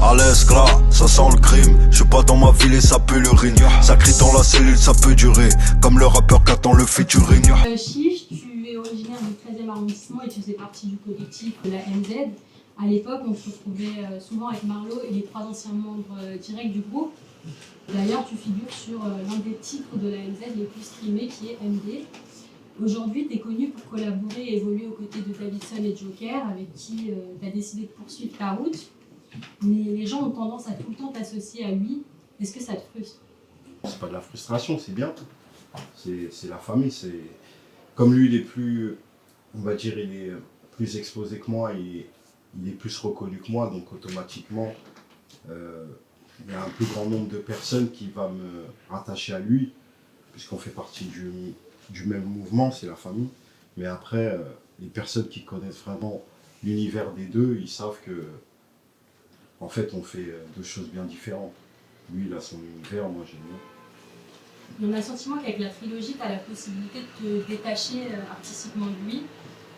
À l'esclat, ça sent le crime. Je suis pas dans ma ville et ça pue l'urine. Ça crie dans la cellule, ça peut durer. Comme le rappeur qu'attend le featuring. Chiche, tu es originaire du 13e arrondissement et tu faisais partie du collectif de la MZ. À l'époque, on se retrouvait souvent avec Marlo et les 3 anciens membres directs du groupe. D'ailleurs, tu figures sur l'un des titres de la MZ les plus streamés qui est MD. Aujourd'hui, tu es connu pour collaborer et évoluer aux côtés de Davidson et Joker, avec qui tu as décidé de poursuivre ta route. Mais les gens ont tendance à tout le temps t'associer à lui. Est-ce que ça te frustre? C'est pas de la frustration, c'est bien. C'est la famille. C'est comme lui, il est plus, on va dire, il est plus exposé que moi, il est plus reconnu que moi, donc automatiquement, il y a un plus grand nombre de personnes qui va me rattacher à lui, puisqu'on fait partie du même mouvement, c'est la famille. Mais après, les personnes qui connaissent vraiment l'univers des deux, ils savent que, en fait, on fait deux choses bien différentes. Lui, il a son univers, moi j'ai le mien. On a le sentiment qu'avec la trilogie, tu as la possibilité de te détacher artistiquement de lui.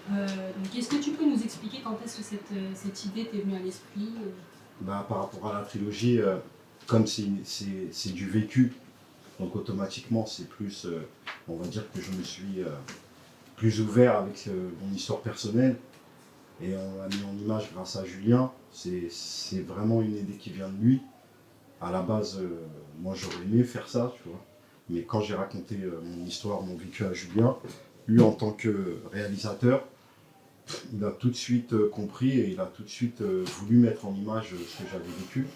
Donc, est-ce que tu peux nous expliquer quand est-ce que cette idée t'est venue à l'esprit? Par rapport à la trilogie, comme c'est du vécu, donc automatiquement c'est plus, on va dire que je me suis plus ouvert avec mon histoire personnelle et on l'a mis en image grâce à Julien. C'est vraiment une idée qui vient de lui. À la base, moi j'aurais aimé faire ça, tu vois. Mais quand j'ai raconté mon histoire, mon vécu à Julien, lui en tant que réalisateur, il a tout de suite compris et il a tout de suite voulu mettre en image ce que j'avais vécu.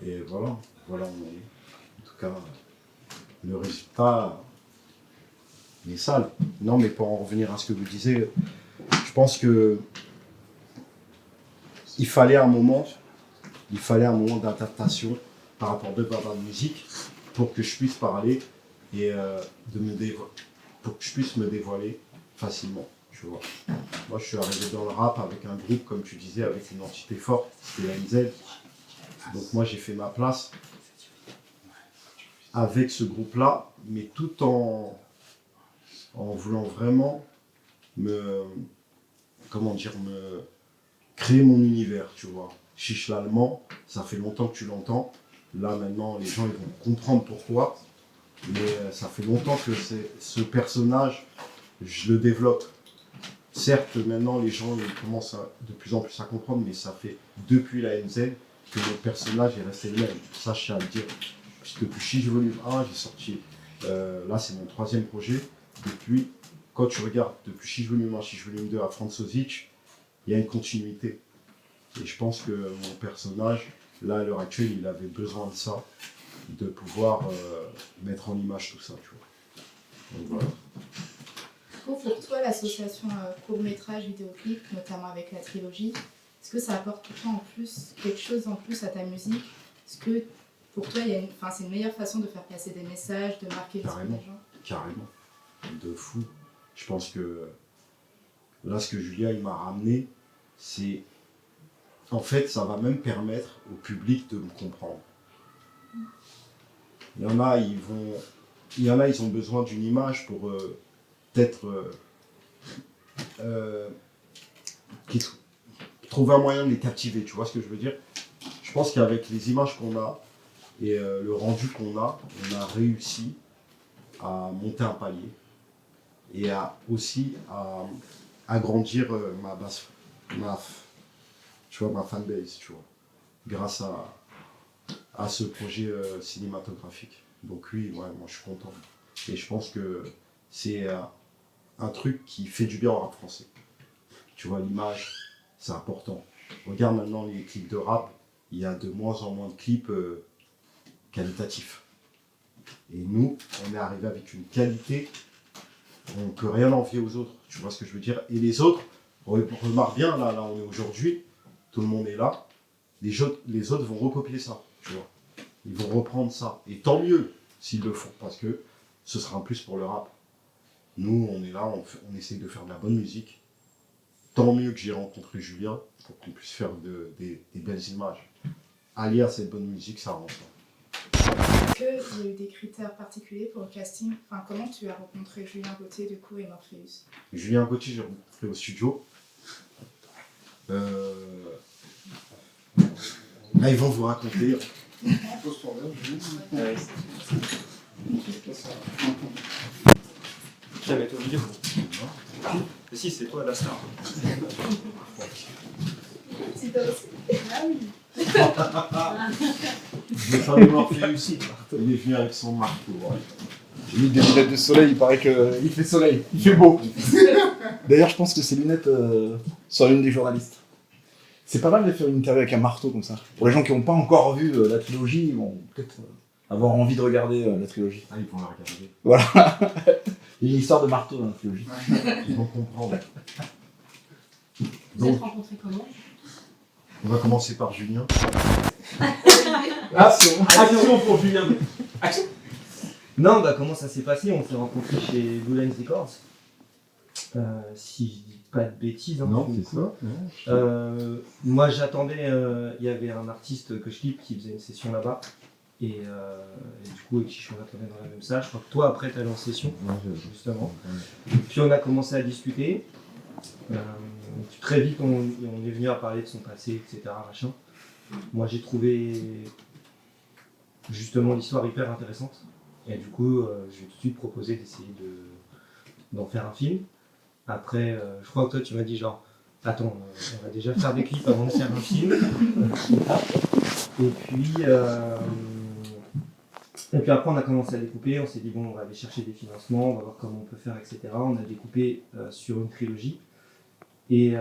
Et voilà où on est. En tout cas, le résultat est sale. Non, mais pour en revenir à ce que vous disiez, je pense que il fallait un moment d'adaptation par rapport de Baba Musique pour que je puisse parler et pour que je puisse me dévoiler facilement. Tu vois. Moi, je suis arrivé dans le rap avec un groupe, comme tu disais, avec une entité forte, c'était la MZ. Donc moi, j'ai fait ma place avec ce groupe-là, mais tout en voulant vraiment me créer mon univers, tu vois. Chiche l'allemand, ça fait longtemps que tu l'entends. Là, maintenant, les gens ils vont comprendre pourquoi. Mais ça fait longtemps que ce personnage, je le développe. Certes, maintenant, les gens ils commencent de plus en plus à comprendre, mais ça fait depuis la MZ que le personnage est resté le même. Ça, je tiens à le dire. Puisque depuis Chiche Volume 1, j'ai sorti, là, c'est mon 3e projet. Depuis, quand tu regardes, depuis Chiche Volume 1, Chiche Volume 2 à Franzozic, il y a une continuité. Et je pense que mon personnage, là, à l'heure actuelle, il avait besoin de ça, de pouvoir mettre en image tout ça, tu vois. Donc voilà. Pour toi, l'association court-métrage, vidéoclip, notamment avec la trilogie, est-ce que ça apporte pour toi en plus quelque chose en plus à ta musique? Est-ce que pour toi, c'est une meilleure façon de faire passer des messages, de marquer l'esprit des gens? Carrément, de fou. Je pense que là, ce que Julien il m'a ramené, c'est... En fait, ça va même permettre au public de me comprendre. Il y en a, ils ont besoin d'une image pour peut-être trouver un moyen de les captiver, tu vois ce que je veux dire? Je pense qu'avec les images qu'on a et le rendu qu'on a, on a réussi à monter un palier et aussi à agrandir ma fanbase, tu vois, grâce à ce projet cinématographique. Donc oui, ouais, moi je suis content. Et je pense que c'est un truc qui fait du bien au rap français. Tu vois, l'image, c'est important. Regarde maintenant les clips de rap, il y a de moins en moins de clips qualitatifs. Et nous, on est arrivé avec une qualité, on ne peut rien envier aux autres, tu vois ce que je veux dire? Et les autres, remarque bien, là on est aujourd'hui, tout le monde est là, les autres vont recopier ça, tu vois. Ils vont reprendre ça. Et tant mieux s'ils le font, parce que ce sera un plus pour le rap. Nous, on est là, on essaye de faire de la bonne musique. Tant mieux que j'ai rencontré Julien pour qu'on puisse faire des belles images. Allié à cette bonne musique, ça rend ça. Est-ce qu'il y a eu des critères particuliers pour le casting? Enfin, comment tu as rencontré Julien Gauthier du coup et Morpheus? Julien Gauthier, j'ai rencontré au studio. Là, ils vont vous raconter. Jamais été au milieu. Mais si, c'est toi la star. C'est toi aussi. Ah oui. Le fameux Morpheus aussi. Il est venu avec son marteau. Ouais. J'ai mis des lunettes de soleil, il paraît qu'il fait soleil, il fait beau. D'ailleurs, je pense que ces lunettes sont l'une des journalistes. C'est pas mal de faire une interview avec un marteau comme ça. Pour les gens qui n'ont pas encore vu la trilogie, ils vont peut-être avoir envie de regarder la trilogie. Ah, ils vont la regarder. Voilà. Il y a une histoire de marteau dans la trilogie. Ils vont comprendre. Vous êtes rencontrés comment? On va commencer par Julien. Action pour Julien. Action. Non, bah comment ça s'est passé? On s'est rencontrés chez Lowlands Records. Si je dis pas de bêtises. Hein, Non, du c'est coup. ça. Moi j'attendais, il y avait un artiste que je clip qui faisait une session là-bas. Et du coup, avec Chichon, on attendait dans la même salle. Je crois que toi, après, t'allais en session, justement. Puis on a commencé à discuter. Très vite, on est venu à parler de son passé, etc. Machin. Moi, j'ai trouvé justement l'histoire hyper intéressante. Et du coup, je lui ai tout de suite proposé d'essayer d'en faire un film. Après, je crois que toi, tu m'as dit genre, attends, on va déjà faire des clips avant de faire un film. Et puis après, on a commencé à découper. On s'est dit, bon, on va aller chercher des financements, on va voir comment on peut faire, etc. On a découpé sur une trilogie. Et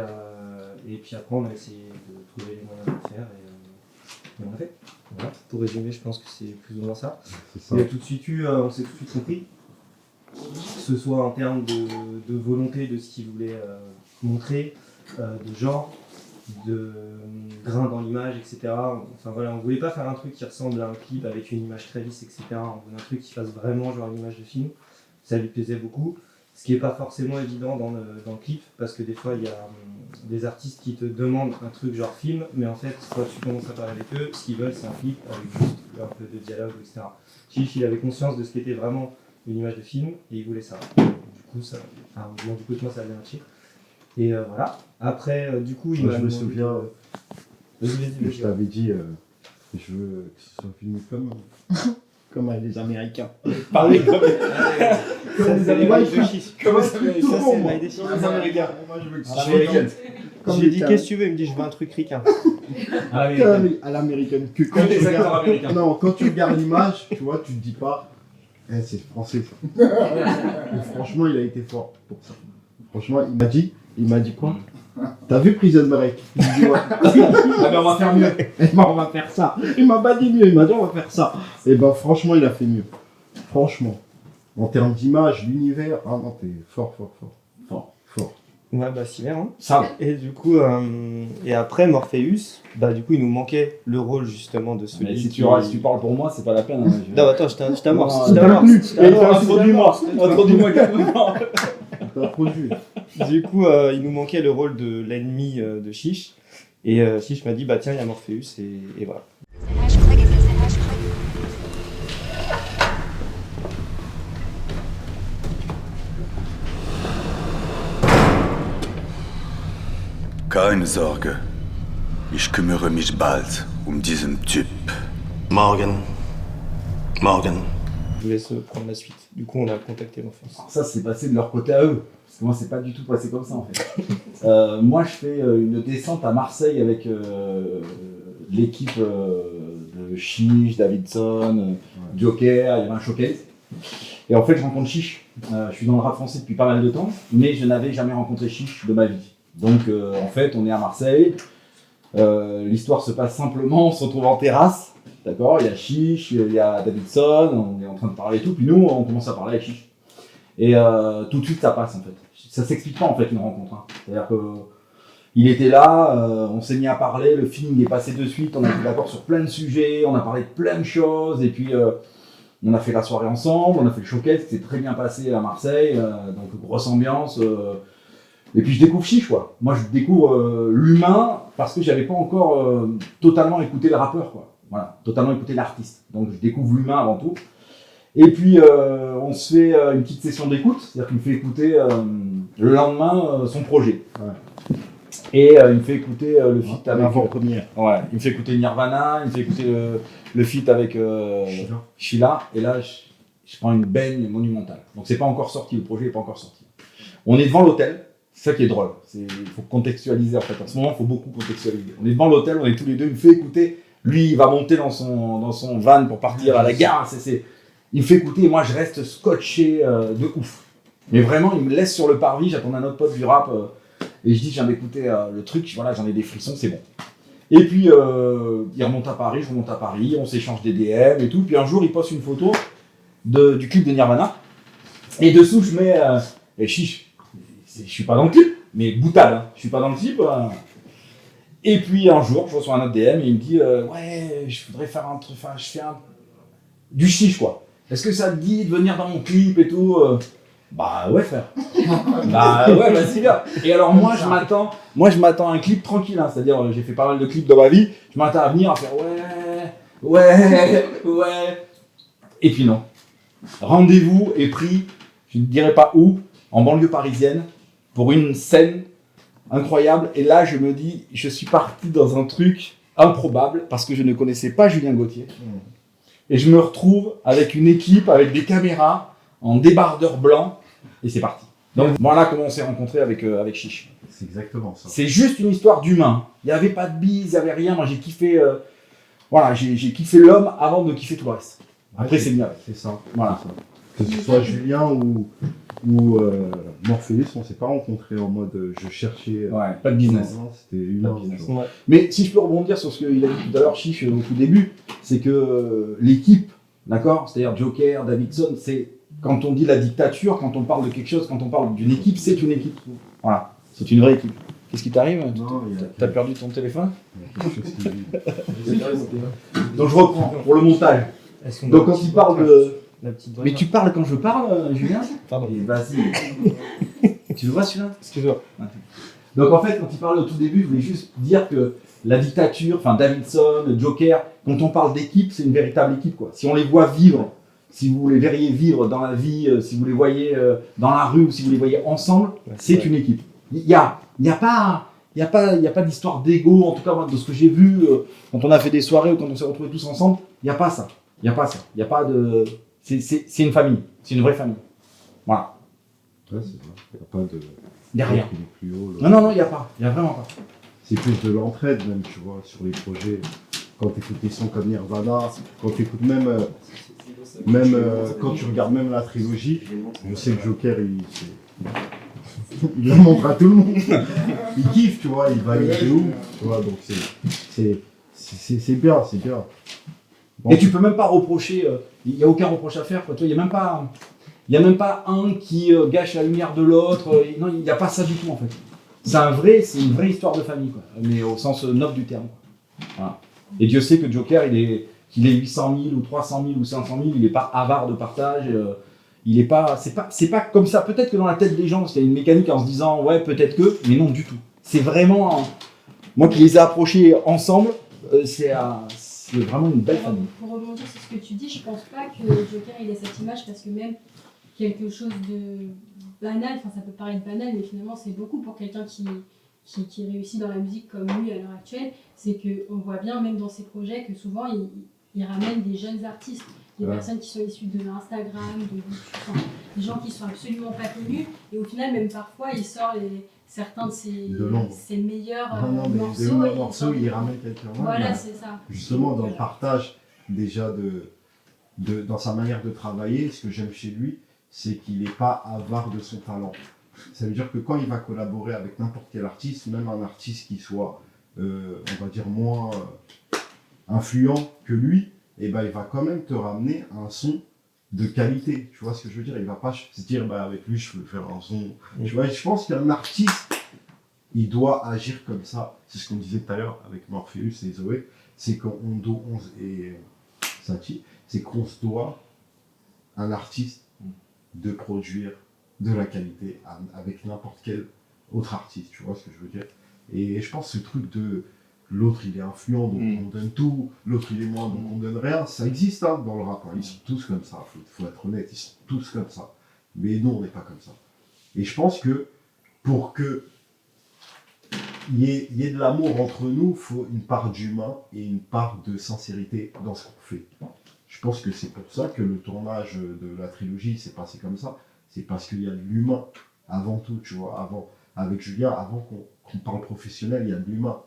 puis après, on a essayé de trouver les moyens de le faire. Et on l'a fait. Voilà. Pour résumer, je pense que c'est plus ou moins ça. C'est ça. Il y a tout de suite eu, on s'est tout de suite compris, que ce soit en termes de volonté de ce qu'il voulait montrer, de genre, de grain dans l'image, etc. Enfin voilà, on voulait pas faire un truc qui ressemble à un clip avec une image très lisse, etc. On voulait un truc qui fasse vraiment genre une image de film. Ça lui plaisait beaucoup. Ce qui n'est pas forcément évident dans le clip, parce que des fois il y a des artistes qui te demandent un truc genre film, mais en fait quand tu commences à parler avec eux, ce qu'ils veulent c'est un clip avec juste un peu de dialogue, etc. Chiche, il avait conscience de ce qu'était vraiment une image de film, et il voulait ça. Du coup, moi ça a bien marché. Et voilà. Après, du coup, il m'a Je me demandé souviens, Vas-y, je t'avais dit, je veux que ce soit filmé comme les Américains. Parler comme Ça, c'est les bails de chiche. Comme Ça, c'est les bails de chiche. les Américains. Moi, je veux que ce À soit l'américaine. Je lui ai dit, qu'est-ce que tu veux? Il me dit, je veux un truc ricain. à l'américaine. Que quand Comme tu les acteurs regardes- américains. Non, quand tu regardes l'image, tu vois, tu te dis pas, c'est français ça. Et franchement, il a été fort pour ça. Franchement, il m'a dit quoi? T'as vu Prison Break? Il m'a dit ouais. Ah ben on va faire mieux. Et ben on va faire ça. Il m'a pas dit mieux, il m'a dit on va faire ça. Et ben franchement, il a fait mieux. Franchement. En termes d'image, l'univers, ah non, t'es fort. Ouais, bah, similaire, hein. Ça. Et du coup, et après Morpheus, bah, du coup, il nous manquait le rôle justement de celui Mais si qui... tu parles pour moi, c'est pas la peine. Hein, Non, attends, je t'amorce. Non, je t'amorce. Introduis-moi. Introduis-moi calmement. T'as produit. Du coup, il nous manquait le rôle de l'ennemi de Chiche. Et Chiche m'a dit, bah tiens, il y a Morpheus, et voilà. Keine Sorge, ich kümmere mich bald diesen Typ. Morgan. Je vous laisse prendre la suite. Du coup, on a contacté Morpheus. Ça, c'est passé de leur côté à eux. Parce que moi, c'est pas du tout passé comme ça, en fait. Moi, je fais une descente à Marseille avec l'équipe de Chiche, Davidson, Joker, il y avait un showcase. Et en fait, je rencontre Chiche. Je suis dans le rap français depuis pas mal de temps, mais je n'avais jamais rencontré Chiche de ma vie. Donc, en fait, on est à Marseille. L'histoire se passe simplement, on se retrouve en terrasse. D'accord, il y a Chiche, il y a Davidson, on est en train de parler et tout, puis nous on commence à parler avec Chiche. Et tout de suite ça passe en fait. Ça s'explique pas en fait une rencontre. Hein. C'est-à-dire que il était là, on s'est mis à parler, le feeling est passé de suite, on a été d'accord sur plein de sujets, on a parlé de plein de choses, et puis on a fait la soirée ensemble, on a fait le showcase qui s'est très bien passé à Marseille, donc grosse ambiance. Et puis je découvre Chiche quoi. Moi je découvre l'humain parce que j'avais pas encore totalement écouté le rappeur quoi. Voilà, totalement écouter l'artiste. Donc je découvre l'humain avant tout. Et puis on se fait une petite session d'écoute, c'est-à-dire qu'il me fait écouter le lendemain son projet. Ouais. Et il me fait écouter le feat avec... Avant-première. Ouais, il me fait écouter Nirvana, il me fait écouter le feat avec Sheila. Et là, je prends une baigne monumentale. Donc c'est pas encore sorti, le projet est pas encore sorti. On est devant l'hôtel, c'est ça qui est drôle. Il faut contextualiser en fait. En ce moment, il faut beaucoup contextualiser. On est devant l'hôtel, on est tous les deux, il me fait écouter. Lui, il va monter dans son van pour partir à la gare. Il me fait écouter et moi, je reste scotché de ouf. Mais vraiment, il me laisse sur le parvis. J'attends un autre pote du rap et je dis, je viens d'écouter le truc. Voilà, j'en ai des frissons, c'est bon. Et puis, il remonte à Paris, je remonte à Paris, on s'échange des DM et tout. Puis un jour, il poste une photo du clip de Nirvana. Et dessous, je mets chiche. Je suis pas dans le clip, mais boutade. Hein. Je suis pas dans le clip. Et puis un jour, je reçois un autre DM et il me dit ouais, je voudrais faire un truc, je fais du chiche quoi. Est-ce que ça te dit de venir dans mon clip et tout Bah ouais frère. Bah ouais, vas-y viens. Et alors moi je m'attends à un clip tranquille, hein. C'est-à-dire j'ai fait pas mal de clips dans ma vie, je m'attends à venir à faire ouais. Et puis non. Rendez-vous est pris, je ne dirai pas où, en banlieue parisienne, pour une scène incroyable. Et là, je me dis, je suis parti dans un truc improbable parce que je ne connaissais pas Julien Gauthier. Et je me retrouve avec une équipe, avec des caméras, en débardeur blanc, et c'est parti. Donc voilà comment on s'est rencontrés avec Chiche. C'est exactement ça. C'est juste une histoire d'humain. Il n'y avait pas de bise, il n'y avait rien. Moi, j'ai kiffé, j'ai kiffé l'homme avant de kiffer tout le reste. Après, c'est bien. C'est ça. Voilà. Que ce soit Julien ou Morpheus, on s'est pas rencontrés en mode je cherchais. Ouais, pas de business. Non, c'était humain. Ouais. Mais si je peux rebondir sur ce qu'il a dit tout à l'heure, Chiche, au tout début, c'est que l'équipe, d'accord, c'est-à-dire Joker, Davidson, c'est quand on dit la dictature, quand on parle de quelque chose, quand on parle d'une équipe, c'est une équipe. Voilà, c'est une vraie équipe. Qu'est-ce qui t'arrive? Non, T'as perdu ton téléphone? il y a quelque chose qui... Donc je reprends pour le montage. Est-ce qu'on Donc a quand il parle de... la petite Mais tu parles quand je parle, Julien? Pardon. Et vas-y. Tu le vois celui-là? Excuse-moi. Donc en fait, quand il parlait au tout début, je voulais juste dire que la dictature, enfin Davidson, Joker, quand on parle d'équipe, c'est une véritable équipe quoi. Si on les voit vivre, si vous les verriez vivre dans la vie, si vous les voyez dans la rue ou si vous les voyez ensemble, c'est une équipe. Il y a pas d'histoire d'ego, en tout cas moi, de ce que j'ai vu quand on a fait des soirées ou quand on s'est retrouvés tous ensemble, il n'y a pas ça. Il n'y a pas de... C'est une famille, c'est une vraie famille. Voilà. Ouais, c'est vrai. Il n'y a pas de... Derrière. Plus haut, Non, il n'y a pas. Il n'y a vraiment pas. C'est plus de l'entraide même, tu vois, sur les projets. Quand tu écoutes des sons comme Nirvana, quand tu écoutes même quand tu regardes même la trilogie, je sais que Joker, il le montre à tout le monde. Il kiffe, tu vois, il va de ouf, tu vois, donc c'est bien, c'est bien. Bon. Et tu peux même pas reprocher, il n'y a aucun reproche à faire, quoi. Il n'y a même pas un qui gâche la lumière de l'autre, non, il n'y a pas ça du tout en fait. C'est une vraie histoire de famille, quoi, mais au sens noble du terme. Quoi. Voilà. Et Dieu sait que Joker, qu'il ait 800 000 ou 300 000 ou 500 000, il n'est pas avare de partage, c'est pas comme ça. Peut-être que dans la tête des gens, c'est une mécanique en se disant, ouais, peut-être que, mais non du tout. C'est vraiment, moi qui les ai approchés ensemble, c'est vraiment une belle famille. Pour rebondir sur ce que tu dis, je pense pas que Joker il ait cette image parce que même quelque chose de banal, enfin ça peut paraître banal, mais finalement c'est beaucoup pour quelqu'un qui réussit dans la musique comme lui à l'heure actuelle, c'est qu'on voit bien même dans ses projets que souvent il ramène des jeunes artistes, des personnes qui sont issues de Instagram, de YouTube, enfin, des gens qui sont absolument pas connus, et au final même parfois il sort certains de ses meilleurs morceaux. Il ramène quelqu'un. Voilà, c'est ça. Justement, dans le partage, déjà, dans sa manière de travailler, ce que j'aime chez lui, c'est qu'il n'est pas avare de son talent. Ça veut dire que quand il va collaborer avec n'importe quel artiste, même un artiste qui soit, on va dire, moins influent que lui, et ben, il va quand même te ramener un son de qualité, tu vois ce que je veux dire, il va pas se dire avec lui je peux faire un son, tu vois, je pense qu'un artiste il doit agir comme ça, c'est ce qu'on disait tout à l'heure avec Morpheus et Zoé, c'est qu'on et Sachi, c'est qu'on se doit un artiste de produire de la qualité avec n'importe quel autre artiste, tu vois ce que je veux dire, et je pense que ce truc de l'autre il est influent donc on donne tout, l'autre il est moins donc on donne rien, ça existe hein, dans le rap, hein. Ils sont tous comme ça, faut être honnête, ils sont tous comme ça, mais nous on n'est pas comme ça. Et je pense que pour que y ait de l'amour entre nous, il faut une part d'humain et une part de sincérité dans ce qu'on fait. Je pense que c'est pour ça que le tournage de la trilogie s'est passé comme ça. C'est parce qu'il y a de l'humain avant tout, tu vois. Avec Julien, avant qu'on parle professionnel, il y a de l'humain.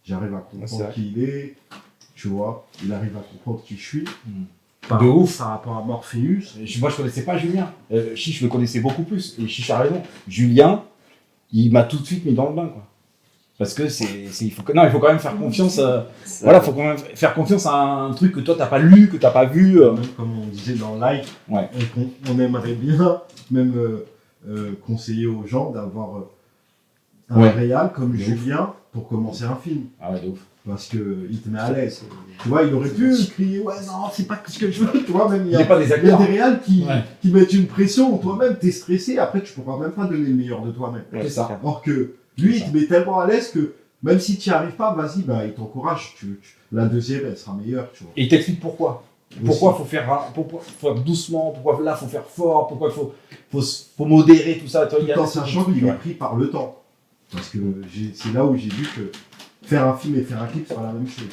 J'arrive à c'est comprendre vrai. qui il est, tu vois. Il arrive à comprendre qui je suis. De ouf. Par rapport à Morpheus. Moi, je connaissais pas Julien. Chiche, je le connaissais beaucoup plus. Et Chiche a raison. Julien, il m'a tout de suite mis dans le bain, quoi. Parce que il faut quand même faire confiance. Voilà, faut quand même faire confiance à un truc que toi t'as pas lu, que t'as pas vu. Même comme on disait dans Like, Ouais. on aimerait bien même conseiller aux gens d'avoir un Ouais. réal comme De Julien pour commencer un film. Ah ouais, de ouf. Parce qu'il te met à l'aise. Tu vois, il aurait pu crier ouais non c'est pas ce que je veux. Tu vois, même il y Il a n'est pas des il y a acteurs. des réals qui Ouais. mettent une pression où toi-même t'es stressé, après tu pourras même pas donner le meilleur de toi-même. Ouais, C'est ça. clair. Or que lui, C'est il te met tellement à l'aise que même si tu n'y arrives pas, vas-y, bah, il t'encourage. La deuxième, elle sera meilleure, tu vois. Et il t'explique pourquoi. Pourquoi faut faire doucement, pourquoi là faut faire fort, pourquoi faut modérer tout ça. Tout en sachant qu'il est pris par le temps. Parce que c'est là où j'ai vu que faire un film et faire un clip, c'est pas la même chose.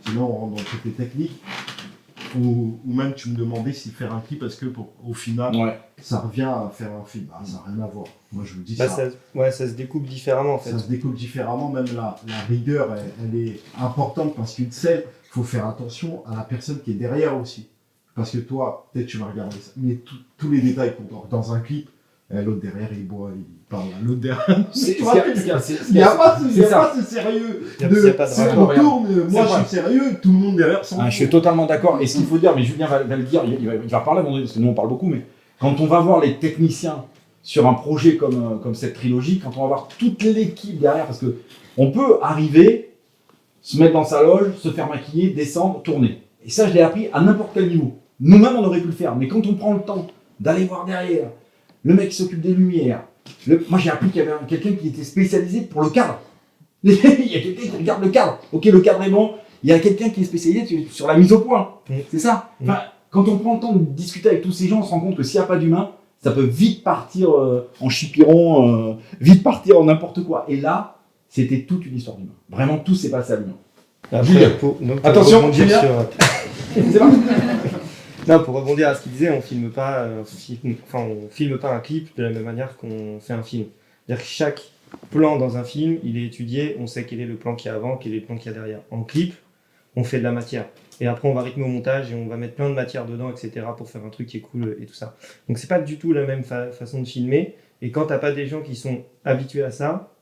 Sinon, on rentre dans le côté technique. Ou même tu me demandais si faire un clip, parce que au final, Ouais. ça revient à faire un film. Ah, ça n'a rien à voir. Moi, je vous dis Bah, ça. ça se découpe différemment en fait. Ça se découpe différemment, même la rigueur, elle est importante parce qu'une scène, il faut faire attention à la personne qui est derrière aussi. Parce que toi, peut-être tu vas regarder ça, mais tous les détails comptent. Dans un clip, l'autre derrière, il boit, il parle à l'autre derrière. Tu vois, il n'y a pas ce sérieux. Il y a pas de c'est rapport. on tourne, moi C'est je suis sérieux, tout le monde derrière s'en Ah, je suis totalement d'accord. Et ce qu'il faut dire, mais Julien va le dire, il va parler, parce que nous on parle beaucoup, mais quand on va voir les techniciens sur un projet comme cette trilogie, quand on va voir toute l'équipe derrière, parce que on peut arriver, se mettre dans sa loge, se faire maquiller, descendre, tourner. Et ça, je l'ai appris à n'importe quel niveau. Nous-mêmes, on aurait pu le faire, mais quand on prend le temps d'aller voir derrière, le mec qui s'occupe des lumières, moi j'ai appris qu'il y avait quelqu'un qui était spécialisé pour le cadre. Il y a quelqu'un qui regarde le cadre. Ok, le cadre est bon. Il y a quelqu'un qui est spécialisé sur la mise au point. C'est ça. Enfin, quand on prend le temps de discuter avec tous ces gens, on se rend compte que s'il n'y a pas d'humain, ça peut vite partir en chipiron, vite partir en n'importe quoi. Et là, c'était toute une histoire d'humain. Vraiment, tout s'est passé à l'humain. Après, pour Attention, rebondir Julien. C'est bon. Non, pour rebondir à ce qu'il disait, on filme pas un clip de la même manière qu'on fait un film. C'est-à-dire que chaque plan dans un film, il est étudié, on sait quel est le plan qu'il y a avant, quel est le plan qu'il y a derrière. En clip, on fait de la matière. Et après, on va rythmer au montage et on va mettre plein de matière dedans, etc. pour faire un truc qui est cool et tout ça. Donc, c'est pas du tout la même façon de filmer. Et quand t'as pas des gens qui sont habitués à ça,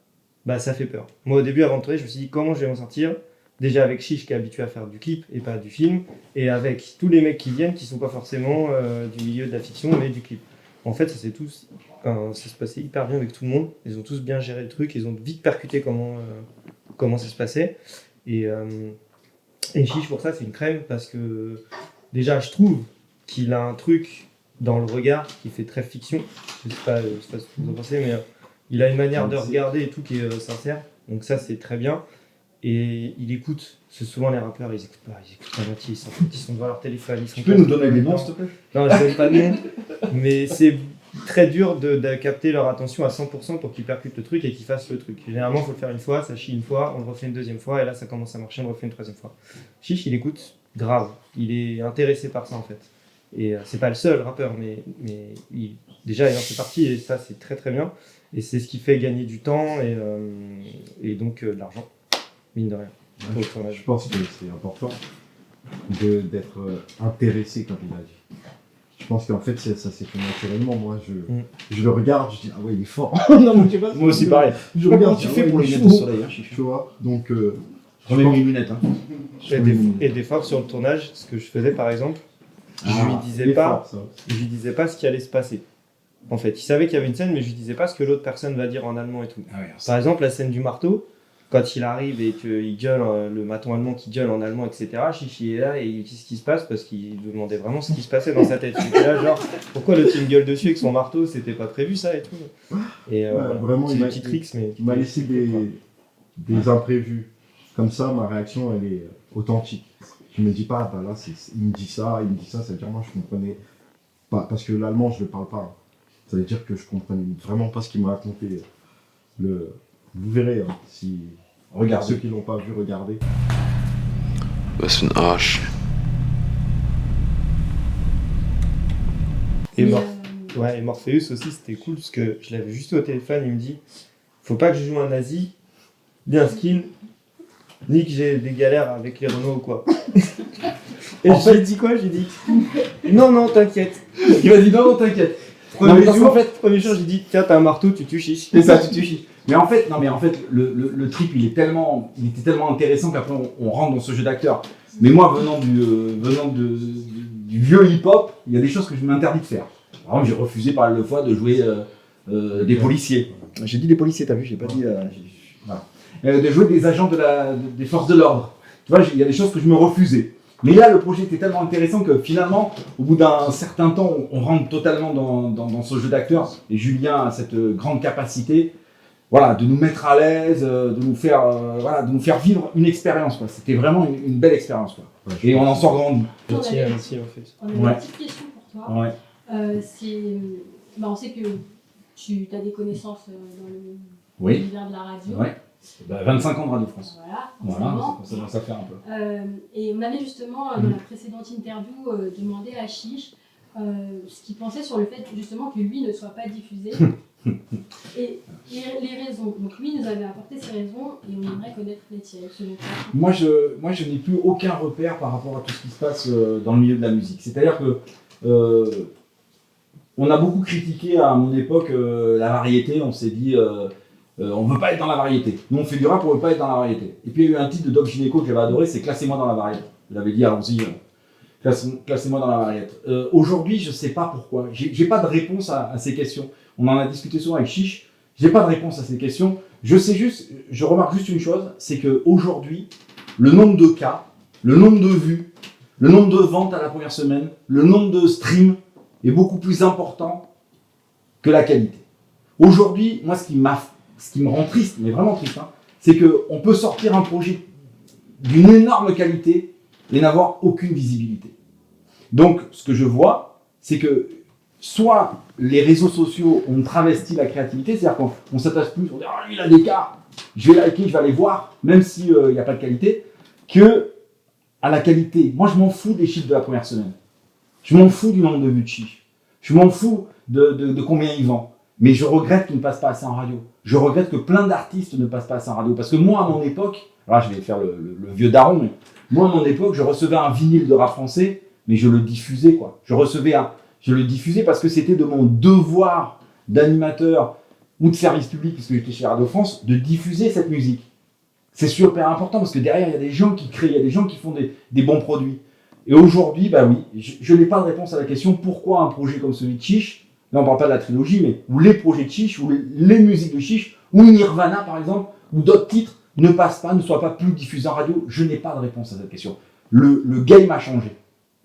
bah ça fait peur. Moi, au début, avant de tourner, je me suis dit comment je vais m'en sortir. Déjà avec Chiche qui est habitué à faire du clip et pas du film, et avec tous les mecs qui viennent qui sont pas forcément du milieu de la fiction mais du clip. En fait, ça se passait hyper bien avec tout le monde. Ils ont tous bien géré le truc, ils ont vite percuté comment ça se passait. Et Chiche pour ça c'est une crème parce que déjà je trouve qu'il a un truc dans le regard qui fait très fiction. Je sais pas ce que vous en pensez, mais il a une manière de regarder et tout qui est sincère. Donc ça c'est très bien. Et il écoute, c'est souvent les rappeurs, ils écoutent pas moitié, ils sont devant leur téléphone. Tu peux nous donner des noms, s'il te plaît? Non, je donne pas de nom, mais c'est très dur de capter leur attention à 100% pour qu'ils percutent le truc et qu'ils fassent le truc. Généralement, il faut le faire une fois, ça chie une fois, on le refait une deuxième fois, et là ça commence à marcher, on le refait une troisième fois. Chiche, il écoute grave, il est intéressé par ça en fait. Et c'est pas le seul rappeur, mais déjà il en fait partie, et ça c'est très très bien. Et c'est ce qui fait gagner du temps et donc de l'argent. Mine de rien. Ouais, je pense que c'est important d'être intéressé, comme il a dit. Je pense qu'en fait, ça s'est fait naturellement. Moi, je le regarde, je dis, ah ouais, il est fort. Non, mais tu vois, Moi aussi, pareil. Je regarde, tu ah fais ouais, pour il les est lunettes de chaud. soleil, hein, Chiche. Tu vois, donc. J'en ai mis une lunette. Hein. Et des fois, sur le tournage, ce que je faisais par exemple, je lui disais pas ce qui allait se passer. En fait, il savait qu'il y avait une scène, mais je lui disais pas ce que l'autre personne va dire en allemand et tout. Ah ouais, Par exemple, la scène du marteau, quand il arrive et qu'il gueule, le maton allemand qui gueule en allemand, etc., Chichi est là et il dit ce qui se passe parce qu'il lui demandait vraiment ce qui se passait dans sa tête. Il était là, genre, pourquoi le team gueule dessus avec son marteau, c'était pas prévu ça et tout. Et voilà. Vraiment, c'est des petits tricks, mais. Il m'a laissé des imprévus. Comme ça, ma réaction, elle est authentique. Je me dis pas, bah là, il me dit ça, ça veut dire moi, je comprenais pas. Parce que l'allemand, je le parle pas. Ça veut dire que je comprenais vraiment pas ce qu'il m'a raconté. Vous verrez, hein, si Regardez. Ceux qui l'ont pas vu, regardez. Was für ein Arsch. Et, Mais, ouais, et Morpheus aussi, c'était cool parce que je l'avais juste au téléphone. Il me dit faut pas que je joue un nazi, ni un skin, ni que j'ai des galères avec les Renault ou quoi. Et En je lui ai dit quoi? J'ai dit non, t'inquiète. Il m'a dit non, t'inquiète. Premier Non, mais parce jour, qu'en fait- premier jour, j'ai dit tiens, t'as un marteau, tu tues chiche. C'est ça, tu chies. Mais en fait, le trip, il était tellement intéressant qu'après on rentre dans ce jeu d'acteur. Mais moi, venant du vieux hip-hop, il y a des choses que je m'interdis de faire. Par exemple, j'ai refusé pas mal de fois de jouer des policiers. J'ai dit des policiers, t'as vu, j'ai pas dit. Voilà. De jouer des agents des forces de l'ordre. Tu vois, il y a des choses que je me refusais. Mais là, le projet était tellement intéressant que finalement, au bout d'un certain temps, on rentre totalement dans ce jeu d'acteur. Et Julien a cette grande capacité, voilà, de nous mettre à l'aise, de nous faire vivre une expérience, quoi. C'était vraiment une belle expérience, quoi. Ouais, Et on en sort grandi. On Aussi, avait- aussi, en fait. On a Ouais. une petite question pour toi. Ouais. On sait que tu as des connaissances dans Oui. l'univers de la radio. Ouais. 25 ans de Radio France. Voilà, Voilà, forcément. ça commence à faire un peu. Et on avait justement, dans la précédente interview, demandé à Chiche ce qu'il pensait sur le fait justement que lui ne soit pas diffusé. et les raisons. Donc lui nous avait apporté ses raisons et on aimerait connaître les tiennes, selon toi. Moi, je n'ai plus aucun repère par rapport à tout ce qui se passe dans le milieu de la musique. C'est-à-dire que on a beaucoup critiqué à mon époque la variété. On s'est dit, on veut pas être dans la variété. Nous, on fait du rap, on veut pas être dans la variété. Et puis, il y a eu un titre de Doc Gynéco que j'avais adoré, c'est Classez-moi dans la variété. Je l'avais dit, allons-y, classez-moi dans la variété. Aujourd'hui, je sais pas pourquoi. J'ai pas de réponse à ces questions. On en a discuté souvent avec Chiche. J'ai pas de réponse à ces questions. Je remarque juste une chose, c'est qu'aujourd'hui, le nombre de cas, le nombre de vues, le nombre de ventes à la première semaine, le nombre de streams est beaucoup plus important que la qualité. Aujourd'hui, moi, ce qui me rend triste, mais vraiment triste, hein, c'est qu'on peut sortir un projet d'une énorme qualité et n'avoir aucune visibilité. Donc, ce que je vois, c'est que soit les réseaux sociaux ont travesti la créativité, c'est-à-dire qu'on s'attache plus, on dit « Ah, lui, il a des cas, je vais liker, je vais aller voir, même s'il n'y a pas de qualité », que à la qualité. Moi, je m'en fous des chiffres de la première semaine. Je m'en fous du nombre de vues de chiffres. Je m'en fous de combien il vend. Mais je regrette qu'il ne passe pas assez en radio. Je regrette que plein d'artistes ne passent pas assez en radio. Parce que moi, à mon époque, alors je vais faire le vieux daron, mais moi, à mon époque, je recevais un vinyle de rap français, mais je le diffusais, quoi. Je le diffusais parce que c'était de mon devoir d'animateur ou de service public, puisque j'étais chez Radio France, de diffuser cette musique. C'est super important parce que derrière, il y a des gens qui créent, il y a des gens qui font des bons produits. Et aujourd'hui, bah oui, je n'ai pas de réponse à la question pourquoi un projet comme celui de Chiche, là on ne parle pas de la trilogie, mais ou les projets de Chiche, ou les musiques de Chiche, ou Nirvana par exemple, ou d'autres titres ne passent pas, ne soient pas plus diffusés en radio. Je n'ai pas de réponse à cette question. Le game a changé,